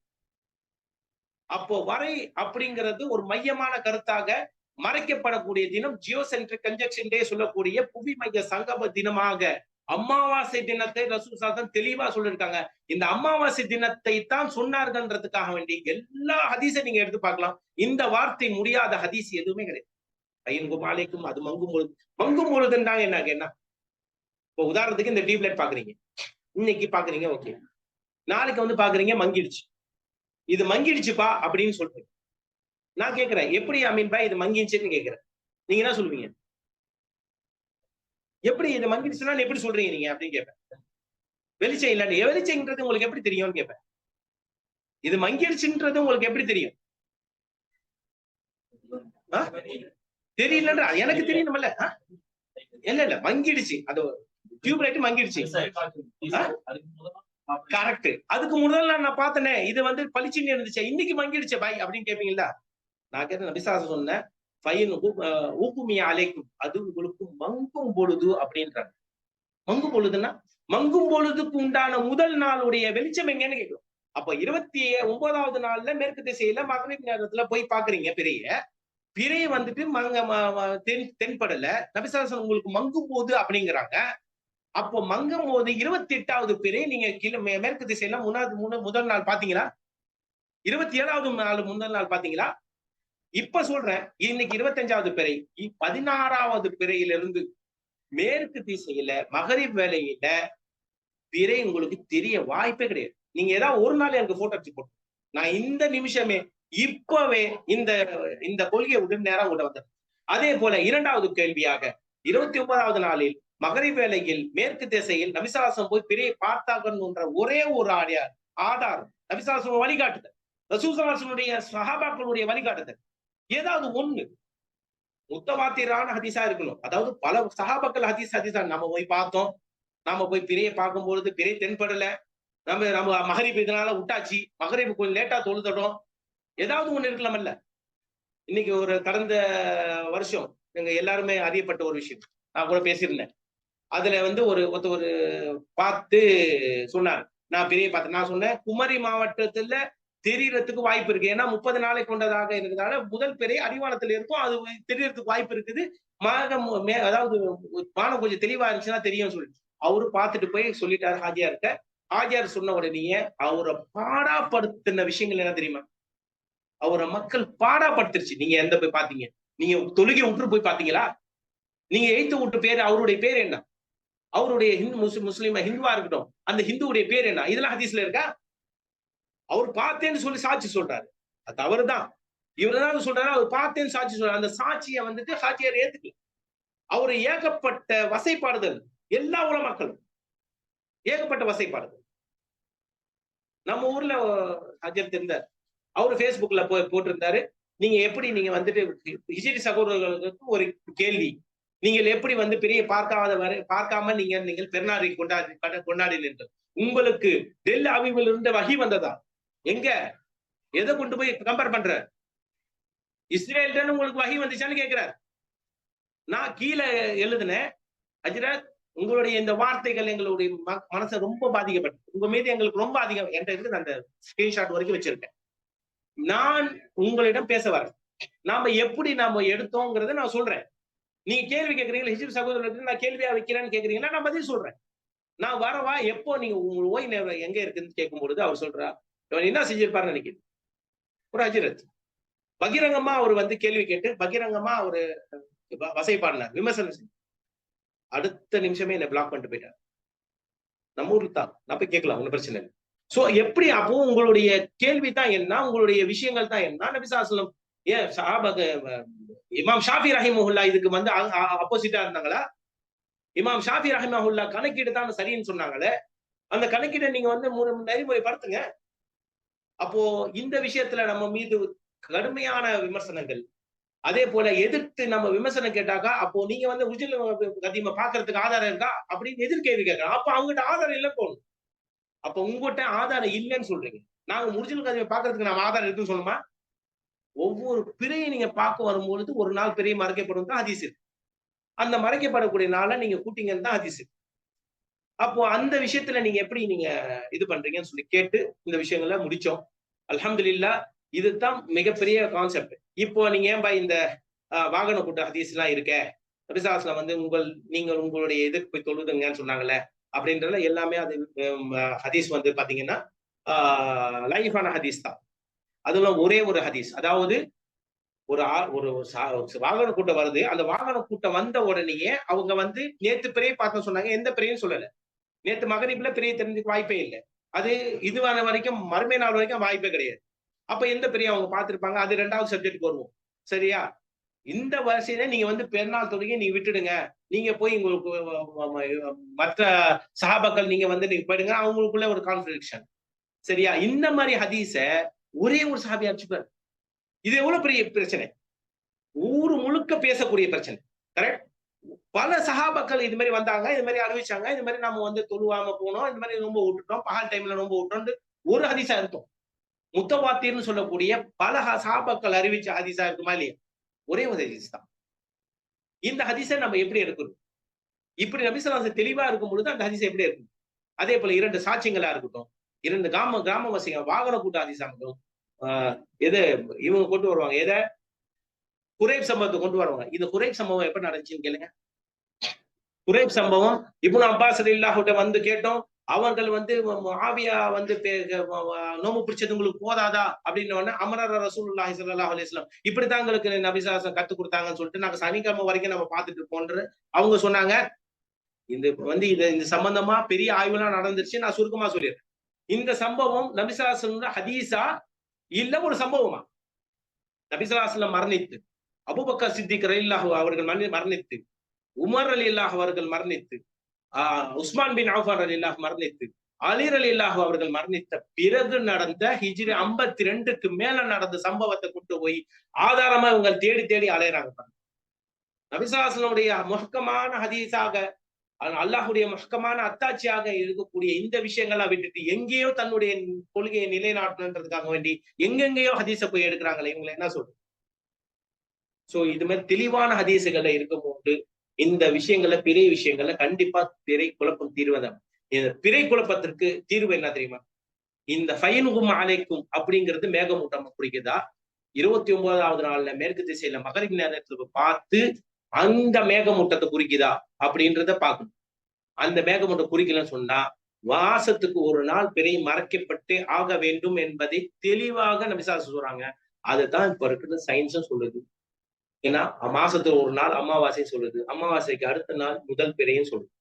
அப்போ வரை அப்படிங்கிறது ஒரு மையமான கருத்தாக மறைக்கப்படக்கூடிய தினம் ஜியோசென்ட்ரிக் கன்ஜெக்ஷன் டே சொல்லக்கூடிய புவி மைய சங்கம தினமாக அமாவாசை தினத்தை ரசூல் ஸல்லல்லாஹு தெளிவா சொல்லியிருக்காங்க. இந்த அமாவாசை தினத்தை தான் சொன்னார்கள்ன்றதுக்காக வேண்டி எல்லா ஹதீஸை நீங்க எடுத்து பார்க்கலாம். இந்த வார்த்தை முடியாத ஹதீஸ் எதுவுமே கிடையாது. பையனுக்கும் மாலைக்கும் அது மங்கும் பொழுதுன்றாங்க. என்ன இப்போ உதாரணத்துக்கு இந்த டியூப்லைட் பாக்குறீங்க, இன்னைக்கு பாக்குறீங்க, ஓகே, நாளைக்கு வந்து பாக்குறீங்க மங்கிடுச்சு. இது மங்கிடுச்சுப்பா அப்படின்னு சொல்றேன். நான் கேட்கிறேன், எப்படி அமீன் பாய் இது மங்கிடுச்சுன்னு கேட்கிறேன். நீங்க என்ன சொல்லுவீங்க? எப்படி இது மங்கிடுச்சுன்னா எப்படி சொல்றீங்க நீங்க அப்படின்னு கேட்பேன். வெளிச்சம் இல்ல, வெளிச்சம்ன்றது உங்களுக்கு எப்படி தெரியும்னு கேட்பேன். இது மங்கிடுச்சுன்றது உங்களுக்கு எப்படி தெரியும்? தெரியலன்ற எனக்கு தெரியணும்ல. இல்ல மங்கிடுச்சு, அது டியூப்லைட் மங்கிடுச்சு. கரெக்ட். அதுக்கு முதல் நாள் நான் பார்த்தனே, இது வந்து பளிச்சுன்னு இருந்துச்சு, இன்னைக்கு மங்கிடுச்சு பாய் அப்படின்னு கேட்பீங்களா? நான் கேட்ட நபிசாசம் சொன்னேன், ஊக்குமியா அலைக்கும், அது உங்களுக்கு மங்கும் பொழுது அப்படின்றாங்க. மங்கும் பொழுதுன்னா மங்கும் பொழுதுக்கு உண்டான முதல் நாளுடைய வெளிச்சம் எங்கன்னு கேட்கும். அப்ப 29வது நாள்ல மேற்கு திசையில மகரிப் நேரத்துல போய் பாக்குறீங்க பிறைய வந்துட்டு தென்படல. நபிசாசன் உங்களுக்கு மங்கும் போது அப்படிங்கிறாங்க. அப்போ மங்கும் போது 28வது பிறை நீங்க மேற்கு திசையில முதல் நாள் பாத்தீங்களா? 27வது நாள் முதல் நாள் பாத்தீங்களா? இப்ப சொல்றேன், இன்னைக்கு 25வது பிறை, 16வது பிறையிலிருந்து மேற்கு திசையில மகரிப் வேலையில பிறை உங்களுக்கு தெரிய வாய்ப்பே கிடையாது. நீங்க ஏதாவது ஒரு நாள் எனக்கு போட்டோ எடுத்து போட்டு, நான் இந்த நிமிஷமே இப்பவே இந்த கொள்கையை உடன் நேரம் கூட வந்தேன். அதே போல 2வது கேள்வியாக 29வது நாளில் மகரிப் வேளையில் மேற்கு திசையில் நபிசாசம் போய் பிறையை பார்த்தாங்கன்ற ஒரே ஒரு ஆதாரம் நபிசாசம் வழிகாட்டுதல், ரசூலுல்லாஹினுடைய சஹாபாக்களுடைய வழிகாட்டுதல். ஏதாவது ஒண்ணு முத்தவாத்திரான ஹதீஸா இருக்கணும். அதாவது பல சஹாபாக்கள் ஹதீஸா நம்ம போய் பார்த்தோம், நாம போய் பிறையை பார்க்கும் பொழுது பிறை தென்படல, நம்ம மகரிப் இதனால விட்டாச்சு, மகரிப் கொஞ்சம் லேட்டா தொழுதோம், ஏதாவது ஒண்ணு இருக்கலாமல்ல. இன்னைக்கு ஒரு கடந்த வருஷம் எங்க எல்லாருமே அறியப்பட்ட ஒரு விஷயம் நான் கூட பேசியிருந்தேன். அதுல வந்து ஒரு பார்த்து சொன்னார், நான் பிறையை பார்த்தேன். நான் சொன்னேன், குமரி மாவட்டத்துல தெரியறதுக்கு வாய்ப்பு இருக்கு, ஏன்னா 30 நாளை கொண்டதாக இருக்கிறதால முதல் பிறை அடிவானத்துல இருக்கும், அது தெரியறதுக்கு வாய்ப்பு இருக்குது. அதாவது வானம் கொஞ்சம் தெளிவா இருந்துச்சுன்னா தெரியும் சொல்லி அவரு பார்த்துட்டு போய் சொல்லிட்டாரு ஹாஜியார்கிட்ட. ஹாஜியார் சொன்ன உடனே அவரை பாடாப்படுத்தின விஷயங்கள் என்ன தெரியுமா? அவரை மக்கள் பாடாப்படுத்துருச்சு. நீங்க எந்த போய் பாத்தீங்க? நீங்க தொழுகை விட்டு போய் பாத்தீங்களா? நீங்க எய்த்து விட்டு பேரு, அவருடைய பேர் என்ன? அவருடைய முஸ்லீம் ஹிந்துவா இருக்கட்டும், அந்த ஹிந்துவுடைய பேர் என்ன? இதெல்லாம் ஹதீஸ்ல இருக்கா? அவர் பார்த்தேன்னு சொல்லி சாட்சி சொல்றாரு, அது தவறுதான். இவர் ஏதாவது சொல்றாரு, அவர் பார்த்தேன்னு சாட்சி சொல்றாரு. அந்த சாட்சியை வந்துட்டு சாட்சியார் ஏத்துக்கல. அவரு ஏகப்பட்ட வசைப்பாடுதல், எல்லா உலமாக்களும் ஏகப்பட்ட வசைப்பாடுதல். நம்ம ஊர்ல ஹஜர் தெரிந்தார், அவரு பேஸ்புக்ல போட்டிருந்தாரு, நீங்க எப்படி நீங்க வந்துட்டு ஹிஜ்ரி சகோதரர்களுக்கு ஒரு கேள்வி, நீங்கள் எப்படி வந்து பெரிய பார்க்காம நீங்கள் பெருநாளை கொண்டாடினீர்கள், உங்களுக்கு டெல் அவிவில் இருந்த வகி வந்ததா? எங்க எதை கொண்டு போய் கம்பேர் பண்ற? இஸ்ரேல் உங்களுக்கு வகி வந்துச்சான்னு கேட்கிறார். நான் கீழே எழுதுனேன், ஹஜ்ரத் உங்களுடைய இந்த வார்த்தைகள் எங்களுடைய மனசை ரொம்ப பாதிக்கப்பட்டு, உங்க மீது எங்களுக்கு ரொம்ப அதிகம் என்கிட்ட அந்த ஸ்கிரீன்ஷாட் வரைக்கும் வச்சிருக்கேன். நான் உங்களிடம் பேச வரேன், நாம எப்படி நாம எடுத்தோங்கிறத நான் சொல்றேன். நீங்க கேள்வி கேட்கறீங்களா, ஹிஜ்ரி சகோதரர்களுக்கு நான் கேள்வியா வைக்கிறேன்னு கேக்குறீங்களா, நான் பதில் சொல்றேன். நான் வரவா, எப்போ நீங்க உங்க ஓய் நேரம் எங்க இருக்குன்னு கேட்கும் பொழுது அவர் சொல்றா, இவன் என்ன செஞ்சிருப்பாருன்னு நினைக்கிறேன். ஒரு ஹஜ்ரத் பகிரங்கமா அவர் வந்து கேள்வி கேட்டு பகிரங்கமா அவரு வசைப்பாடினார், விமர்சனம். அடுத்த நிமிஷமே என்ன பிளாக் பண்ணிட்டு போயிட்டார். நம்ம ஊருக்கு தான், நான் போய் கேட்கலாம், ஒன்னும் பிரச்சனை இல்லை. சோ எப்படி அப்போ உங்களுடைய கேள்வி தான் என்ன, உங்களுடைய விஷயங்கள் தான் என்ன? நபி ஸல்லல்லாஹு அலைஹி வஸல்லம் ஏன் இமாம் ஷாஃபி ரஹிமஹுல்லா இதுக்கு வந்து அப்போசிட்டா இருந்தாங்களா? இமாம் ஷாஃபி ரஹிமஹுல்லா கணக்கீடு தான் சரின்னு சொன்னாங்களே, அந்த கணக்கீடை நீங்க வந்து நெறிமுறைப்படுத்துங்க. அப்போ இந்த விஷயத்துல நம்ம மீது கடுமையான விமர்சனங்கள், அதே போல எதிர்த்து நம்ம விமர்சனம் கேட்டாக்கா, அப்போ நீங்க வந்து உஜ்ஜல் கதீமை பாக்குறதுக்கு ஆதாரம் இருக்கா அப்படின்னு எதிர்கேள்வி கேட்கலாம். அப்ப அவங்ககிட்ட ஆதாரம் இல்லை போகணும். அப்ப உங்ககிட்ட ஆதாரம் இல்லைன்னு சொல்றீங்க, நாங்க முர்ஜில் கதீமை பாக்குறதுக்கு நம்ம ஆதாரம் இருக்குன்னு சொல்லணுமா? ஒவ்வொரு பிறையை நீங்க பார்க்க வரும்பொழுது ஒரு நாள் பிறை மறைக்கப்படும் தான் ஹதீஸ் இருக்கு. அந்த மறைக்கப்படக்கூடிய நாளை நீங்க கூட்டிங்கன்னு தான் ஹதீஸ் இருக்கு. அப்போ அந்த விஷயத்துல நீங்க எப்படி நீங்க இது பண்றீங்கன்னு சொல்லி கேட்டு இந்த விஷயங்களை முடிச்சோம். அல்ஹம்துலில்லாஹ், இதுதான் மிகப்பெரிய கான்செப்ட். இப்போ நீங்க ஏன்பா இந்த வாகன கூட்ட ஹதீஸ் எல்லாம் இருக்க, நபிசாஸ்ல வந்து நீங்கள் உங்களுடைய எதிர்ப்பு போய் தொழுதுங்கன்னு சொன்னாங்கல்ல அப்படின்றதுல எல்லாமே அது ஹதீஸ் வந்து பாத்தீங்கன்னா லைஃபான ஹதீஸ் தான். அதெல்லாம் ஒரே ஒரு ஹதீஸ், அதாவது ஒரு வாகன கூட்டம் வருது. அந்த வாகன கூட்டம் வந்த உடனேயே அவங்க வந்து நேத்து பிறையை பார்த்து சொன்னாங்க. எந்த பிறையும் சொல்லல. நேத்து மகரிப்ல பிறையை தெரிஞ்சுக்க வாய்ப்பே இல்லை. அது இதுவான வரைக்கும் மறுமை நாள் வரைக்கும் வாய்ப்பே கிடையாது. அப்ப எந்த பிறையை அவங்க பார்த்திருப்பாங்க? அது 2வது சப்ஜெக்ட் வருவோம். சரியா? இந்த வரிசையில நீங்க வந்து பெருநாள் தொழுகையை நீங்க விட்டுடுங்க. நீங்க போய் உங்களுக்கு மற்ற சஹாபாக்கள் நீங்க வந்து நீங்க போயிடுங்க. அவங்களுக்குள்ள ஒரு கான்ட்ரடிக்ஷன். சரியா? இந்த மாதிரி ஹதீஸ ஒரே ஒரு சஹாபி அடிச்சுப்பாரு. இது எவ்வளவு பெரிய பிரச்சனை? ஊரு முழுக்க பேசக்கூடிய பிரச்சனை. கரெக்ட்? பல சஹாபாக்கள் இது மாதிரி வந்தாங்க, இது மாதிரி அறிவிச்சாங்க, இது மாதிரி நம்ம வந்து தொழுவாம போனோம், இந்த மாதிரி நோன்பு விட்டுட்டோம், பகல் டைம்ல நோன்பு விட்டோம். ஒரு ஹதீஸா இருக்கும். முத்தவாத்திர்னு சொல்லக்கூடிய பல சஹாபாக்கள் அறிவிச்ச ஹதீஸா இருக்குமா இல்லையா? ஒரே ஒரு ஹதீஸ் தான். இந்த ஹதீஸை நம்ம எப்படி எடுக்கணும்? இப்படி நபி ஸல்லல்லாஹு அலைஹி வஸல்லம் தெளிவா இருக்கும் பொழுது அந்த ஹதீஸை எப்படி எடுக்கணும்? அதே போல 2 சாட்சியங்களா இருக்கட்டும், 2 கிராமவாசிகள் வாகன கூட்ட ஹதீஸா இருக்கட்டும், எது இவங்க கொண்டு வருவாங்க, எதை குறைப் சம்பவத்தை கொண்டு வருவாங்க. இந்த குறைப் சம்பவம் எப்ப நடந்துச்சுன்னு கேளுங்க. குறைப் சம்பவம் இப்னு அப்பாஸ் ரலியல்லாஹு அன்ஹு வந்து கேட்டோம். அவர்கள் வந்து முஆவியா வந்து நோம்பு பிடிச்சது உங்களுக்கு போதாதா அப்படின்னு உடனே அமரர் ரசூலுல்லாஹி ஸல்லல்லாஹு அலைஹி வஸல்லம் இப்படித்தான் எங்களுக்கு நபி ஸல்லல்லாஹு அலைஹி வஸல்லம் கத்து கொடுத்தாங்கன்னு சொல்லிட்டு நாங்க சனிக்கிழமை வரைக்கும் நம்ம பார்த்துட்டு இருப்போம்ன்ற அவங்க சொன்னாங்க. இந்த சம்பந்தமா பெரிய ஆய்வுலாம் நடந்துருச்சு. நான் சுருக்கமா சொல்லிடுறேன். இந்த சம்பவம் நபி ஸல்லல்லாஹு அலைஹி வஸல்லம் ஹதீஸா இல்ல ஒரு சம்பவமா? நபி ஸல்லல்லாஹு அலைஹி வஸல்லம் மரணித்து, அபூபக்கர் சித்திக் ரலியல்லாஹு அவர்கள் மரணித்து, உமர் ரலியல்லாஹு அவர்கள் மரணித்து, உஸ்மான் பின் அஃபான் ரலியல்லாஹு மரணித்து, அலி ரலியல்லாஹு அவர்கள் மரணித்த பிறகு நடந்த ஹிஜ்ரி 52க்கு மேல நடந்த சம்பவத்தை கொண்டு போய் ஆதாரமா இவங்க தேடி தேடி அலையறாங்க. நபி ஸல்லல்லாஹு அலைஹி வஸல்லம் முஹக்கமான ஹதீஸாக அல்லாஹ்வுடைய முஹக்கமான அத்தாட்சியாக இருக்கக்கூடிய இந்த விஷயங்கள்லாம் விட்டுட்டு எங்கேயோ தன்னுடைய கொள்கையை நிலைநாட்டணுன்றதுக்காக வேண்டி எங்கெங்கேயோ ஹதீஸை போய் எடுக்கிறாங்களே, இவங்களை என்ன சொல்றது? சோ இது மாதிரி தெளிவான ஹதீஸுகள்ல இருக்கும்போது இந்த விஷயங்கள்ல பிறை விஷயங்கள்ல கண்டிப்பா பிறை குழப்பம் தீர்வதான். இந்த பிறை குழப்பத்திற்கு தீர்வு என்ன தெரியுமா? இந்த ஃபைனுகும் அலைக்கும் அப்படிங்கிறது மேகமூட்டம் குறிக்குதா? 29வது நாள்ல மேற்கு திசையில மகரிப் நேரத்துல பார்த்து அந்த மேகமூட்டத்தை குறிக்குதா அப்படின்றத பார்க்கணும். அந்த மேகமூட்டம் குறிக்கலன்னு சொன்னா மாசத்துக்கு ஒரு நாள் பிறை மறைக்கப்பட்டு ஆக வேண்டும் என்பதை தெளிவாக நபி ஸல்லல்லாஹு அலைஹி வஸல்லம் சொல்றாங்க. அதுதான் இப்ப இருக்கிற சயின்ஸும் சொல்லுது. ஏன்னா மாசத்துக்கு ஒரு நாள் அமாவாசை சொல்லுது, அமாவாசைக்கு அடுத்த நாள் முதல் பிறையும் சொல்லுது.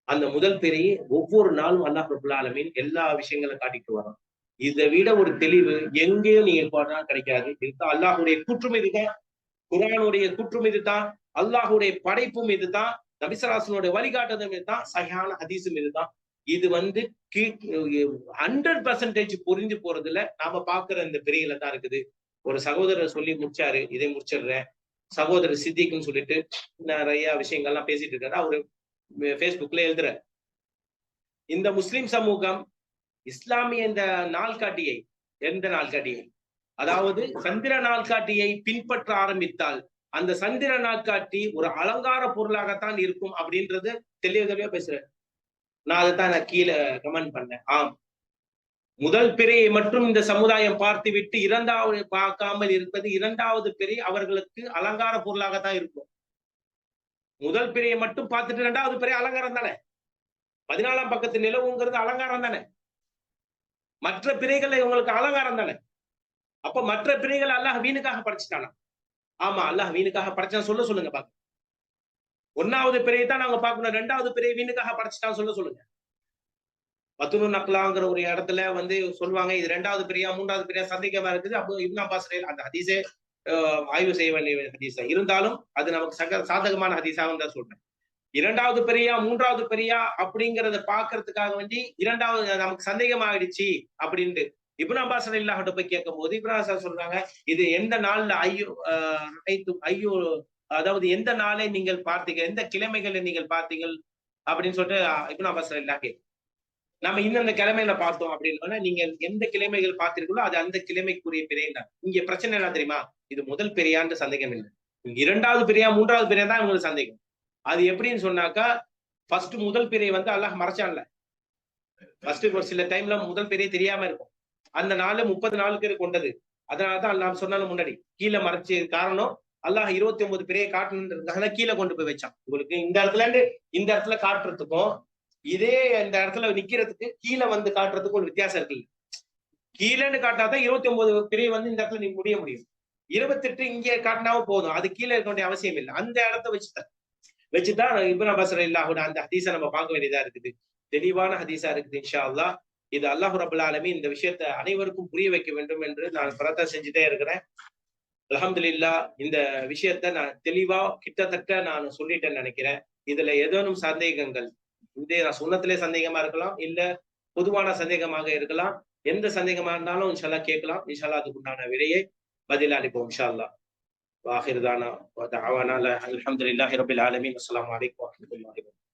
அந்த முதல் பிறையை ஒவ்வொரு நாளும் அல்லாஹ் ரப்பல் ஆலமீன் எல்லா விஷயங்களும் காட்டிட்டு வரோம். இதை விட ஒரு தெளிவு எங்கேயும் நீங்க போனா கிடைக்காது. இதுதான் அல்லாஹுடைய கூற்றும், இதுதான் குர்ஆனுடைய கூற்றும், இதுதான் அல்லாஹுடைய படைப்பும், இதுதான் நபி ஸல்லல்லாஹு அலைஹி வஸல்லம் வழிகாட்டுதலும், இதுதான் சஹீஹான ஹதீஸும், இதுதான். இது வந்து 100% புரிஞ்சு போறதுல நாம பாக்குற இந்த பிறையில தான் இருக்குது. ஒரு சகோதரர் சொல்லி முடிச்சாரு, இதை முடிச்சிடுறேன். சகோதரர் சித்திக்னு சொல்லிட்டு நிறைய விஷயங்கள்லாம் பேசிட்டு இருக்காரு. அவரு பேஸ்புக்ல எழுதுற இந்த முஸ்லிம் சமூகம் இஸ்லாமிய இந்த நாள்காட்டியை, எந்த நாள்காட்டியை, அதாவது சந்திர நாள்காட்டியை பின்பற்ற ஆரம்பித்தால் அந்த சந்திர நாள்காட்டி ஒரு அலங்கார பொருளாகத்தான் இருக்கும் அப்படின்றது தெளிவா பேசுறேன். நான் கீழே கமெண்ட் பண்ணேன். ஆம், முதல் பிறையை மட்டும் இந்த சமுதாயம் பார்த்துவிட்டு இரண்டாவது பார்க்காமல் இருப்பது, இரண்டாவது பிறை அவர்களுக்கு அலங்கார பொருளாகத்தான் இருக்கும். முதல் பிறையை மட்டும் பார்த்துட்டு இரண்டாவது பிறை அலங்காரம் தானே. 14ஆம் பக்கத்து நிலவுங்கிறது அலங்காரம் தானே. மற்ற பிறைகள் இவங்களுக்கு அலங்காரம் தானே. அப்ப மற்ற பிறைகள் அல்லாஹ் வீணுக்காக படைச்சிட்டானா? ஆமா, அல்லாஹ் வீணுக்காக படைச்சான் சொல்லுங்க பாக்க. 1வது பிறையை தான் நாங்க பார்க்கணும், 2வது பிறையை வீணுக்காக படைச்சிட்டான்னு சொல்லுங்க. பத்துனு நக்லாங்கிற ஒரு இடத்துல வந்து சொல்லுவாங்க, இது 2வது பிறையா 3வது பிறையா சந்தேகமா இருக்குது. அப்போ இப்னு அப்பாஸ் அந்த ஹதீஸே ஆய்வு செய்ய வேண்டிய ஹதீஸா இருந்தாலும் அது நமக்கு சாதகமான ஹதீஸாக தான் சொல்றேன். 2வது பிறையா 3வது பிறையா அப்படிங்கறத பாக்குறதுக்காக வேண்டி 2வது நமக்கு சந்தேகம் ஆயிடுச்சு அப்படின்ட்டு இப்னு அப்பாஸ் ரலியல்லாஹு போய் கேட்கும் போது இப்னு அப்பாஸ் சொல்றாங்க, இது எந்த நாள்ல ஐயோ அதாவது எந்த நாளை நீங்கள் பார்த்தீங்க, எந்த கிழமைகளை நீங்கள் பார்த்தீங்கள் அப்படின்னு சொல்லிட்டு இப்னு அப்பாஸ் ரலியல்லாஹு நம்ம இந்த கிழமையில பார்த்தோம் அப்படின்னா நீங்க எந்த கிழமைகள் பார்த்தீர்களோ அது அந்த கிழமைக்குரிய பிறை தான். இங்க பிரச்சனை என்ன தெரியுமா? இது முதல் பிறையான்னு சந்தேகம் இல்லை, 2வது பிறையா 3வது பிறையா தான் உங்களுக்கு சந்தேகம். அது எப்படின்னு சொன்னாக்கா, ஃபர்ஸ்ட் முதல் பிறை வந்து அல்லாஹ் மறைச்சான்ல. ஃபர்ஸ்ட் ஒரு சில டைம்ல முதல் பிறை தெரியாம இருக்கும். அந்த நாள் 30 நாளுக்கு கொண்டது. அதனாலதான் அல்லாஹ் சொன்னாலும் முன்னாடி கீழே மறைச்சு காரணம் அல்லாஹ் 29 பிறையை காட்டணுன்றதுக்காக கீழே கொண்டு போய் வச்சான். உங்களுக்கு இந்த இடத்துல இருந்து இந்த இடத்துல காட்டுறதுக்கும் இதே இந்த இடத்துல நிக்கிறதுக்கு கீழே வந்து காட்டுறதுக்கு ஒரு வித்தியாசம் இருக்கு. கீழேன்னு காட்டாதான் 29 பிறை வந்து இந்த இடத்துல நீங்க முடிய முடியும். 28 இங்கே காட்டினாவும் போதும், அது கீழே இருக்க வேண்டிய அவசியம் இல்லை. அந்த இடத்த வச்சுதான் இப்னு அப்பாஸ் ரலியல்லாஹு அன்ஹு அந்த ஹதீஸை நம்ம பார்க்க வேண்டியதா இருக்குது. தெளிவான ஹதீஸா இருக்குது. இன்ஷா அல்லாஹ் இது அல்லாஹ் ரப்பல் ஆலமீன் இந்த விஷயத்தை அனைவருக்கும் புரிய வைக்க வேண்டும் என்று நான் பிரார்த்தனை செஞ்சுட்டே இருக்கிறேன். அல்ஹம்துலில்லாஹ் இந்த விஷயத்த நான் தெளிவா கிட்டத்தட்ட நான் சொல்லிட்டேன்னு நினைக்கிறேன். இதுல ஏதேனும் சந்தேகங்கள், இந்த நான் சொன்னத்திலே சந்தேகமா இருக்கலாம், இல்ல பொதுவான சந்தேகமாக இருக்கலாம். எந்த சந்தேகமா இருந்தாலும் இன்ஷா அல்லாஹ் கேட்கலாம். இன்ஷா அல்லாஹ் அதுக்குண்டான விடையை பதில் அளிப்போம் இன்ஷா அல்லாஹ். வாஹிர் தானா வ தஅவானா அல்ஹம்துலில்லாஹி ரப்பில் ஆலமீன். அஸ்ஸலாமு அலைக்கும் வரஹ்மத்துல்லாஹி வபரகாத்துஹு.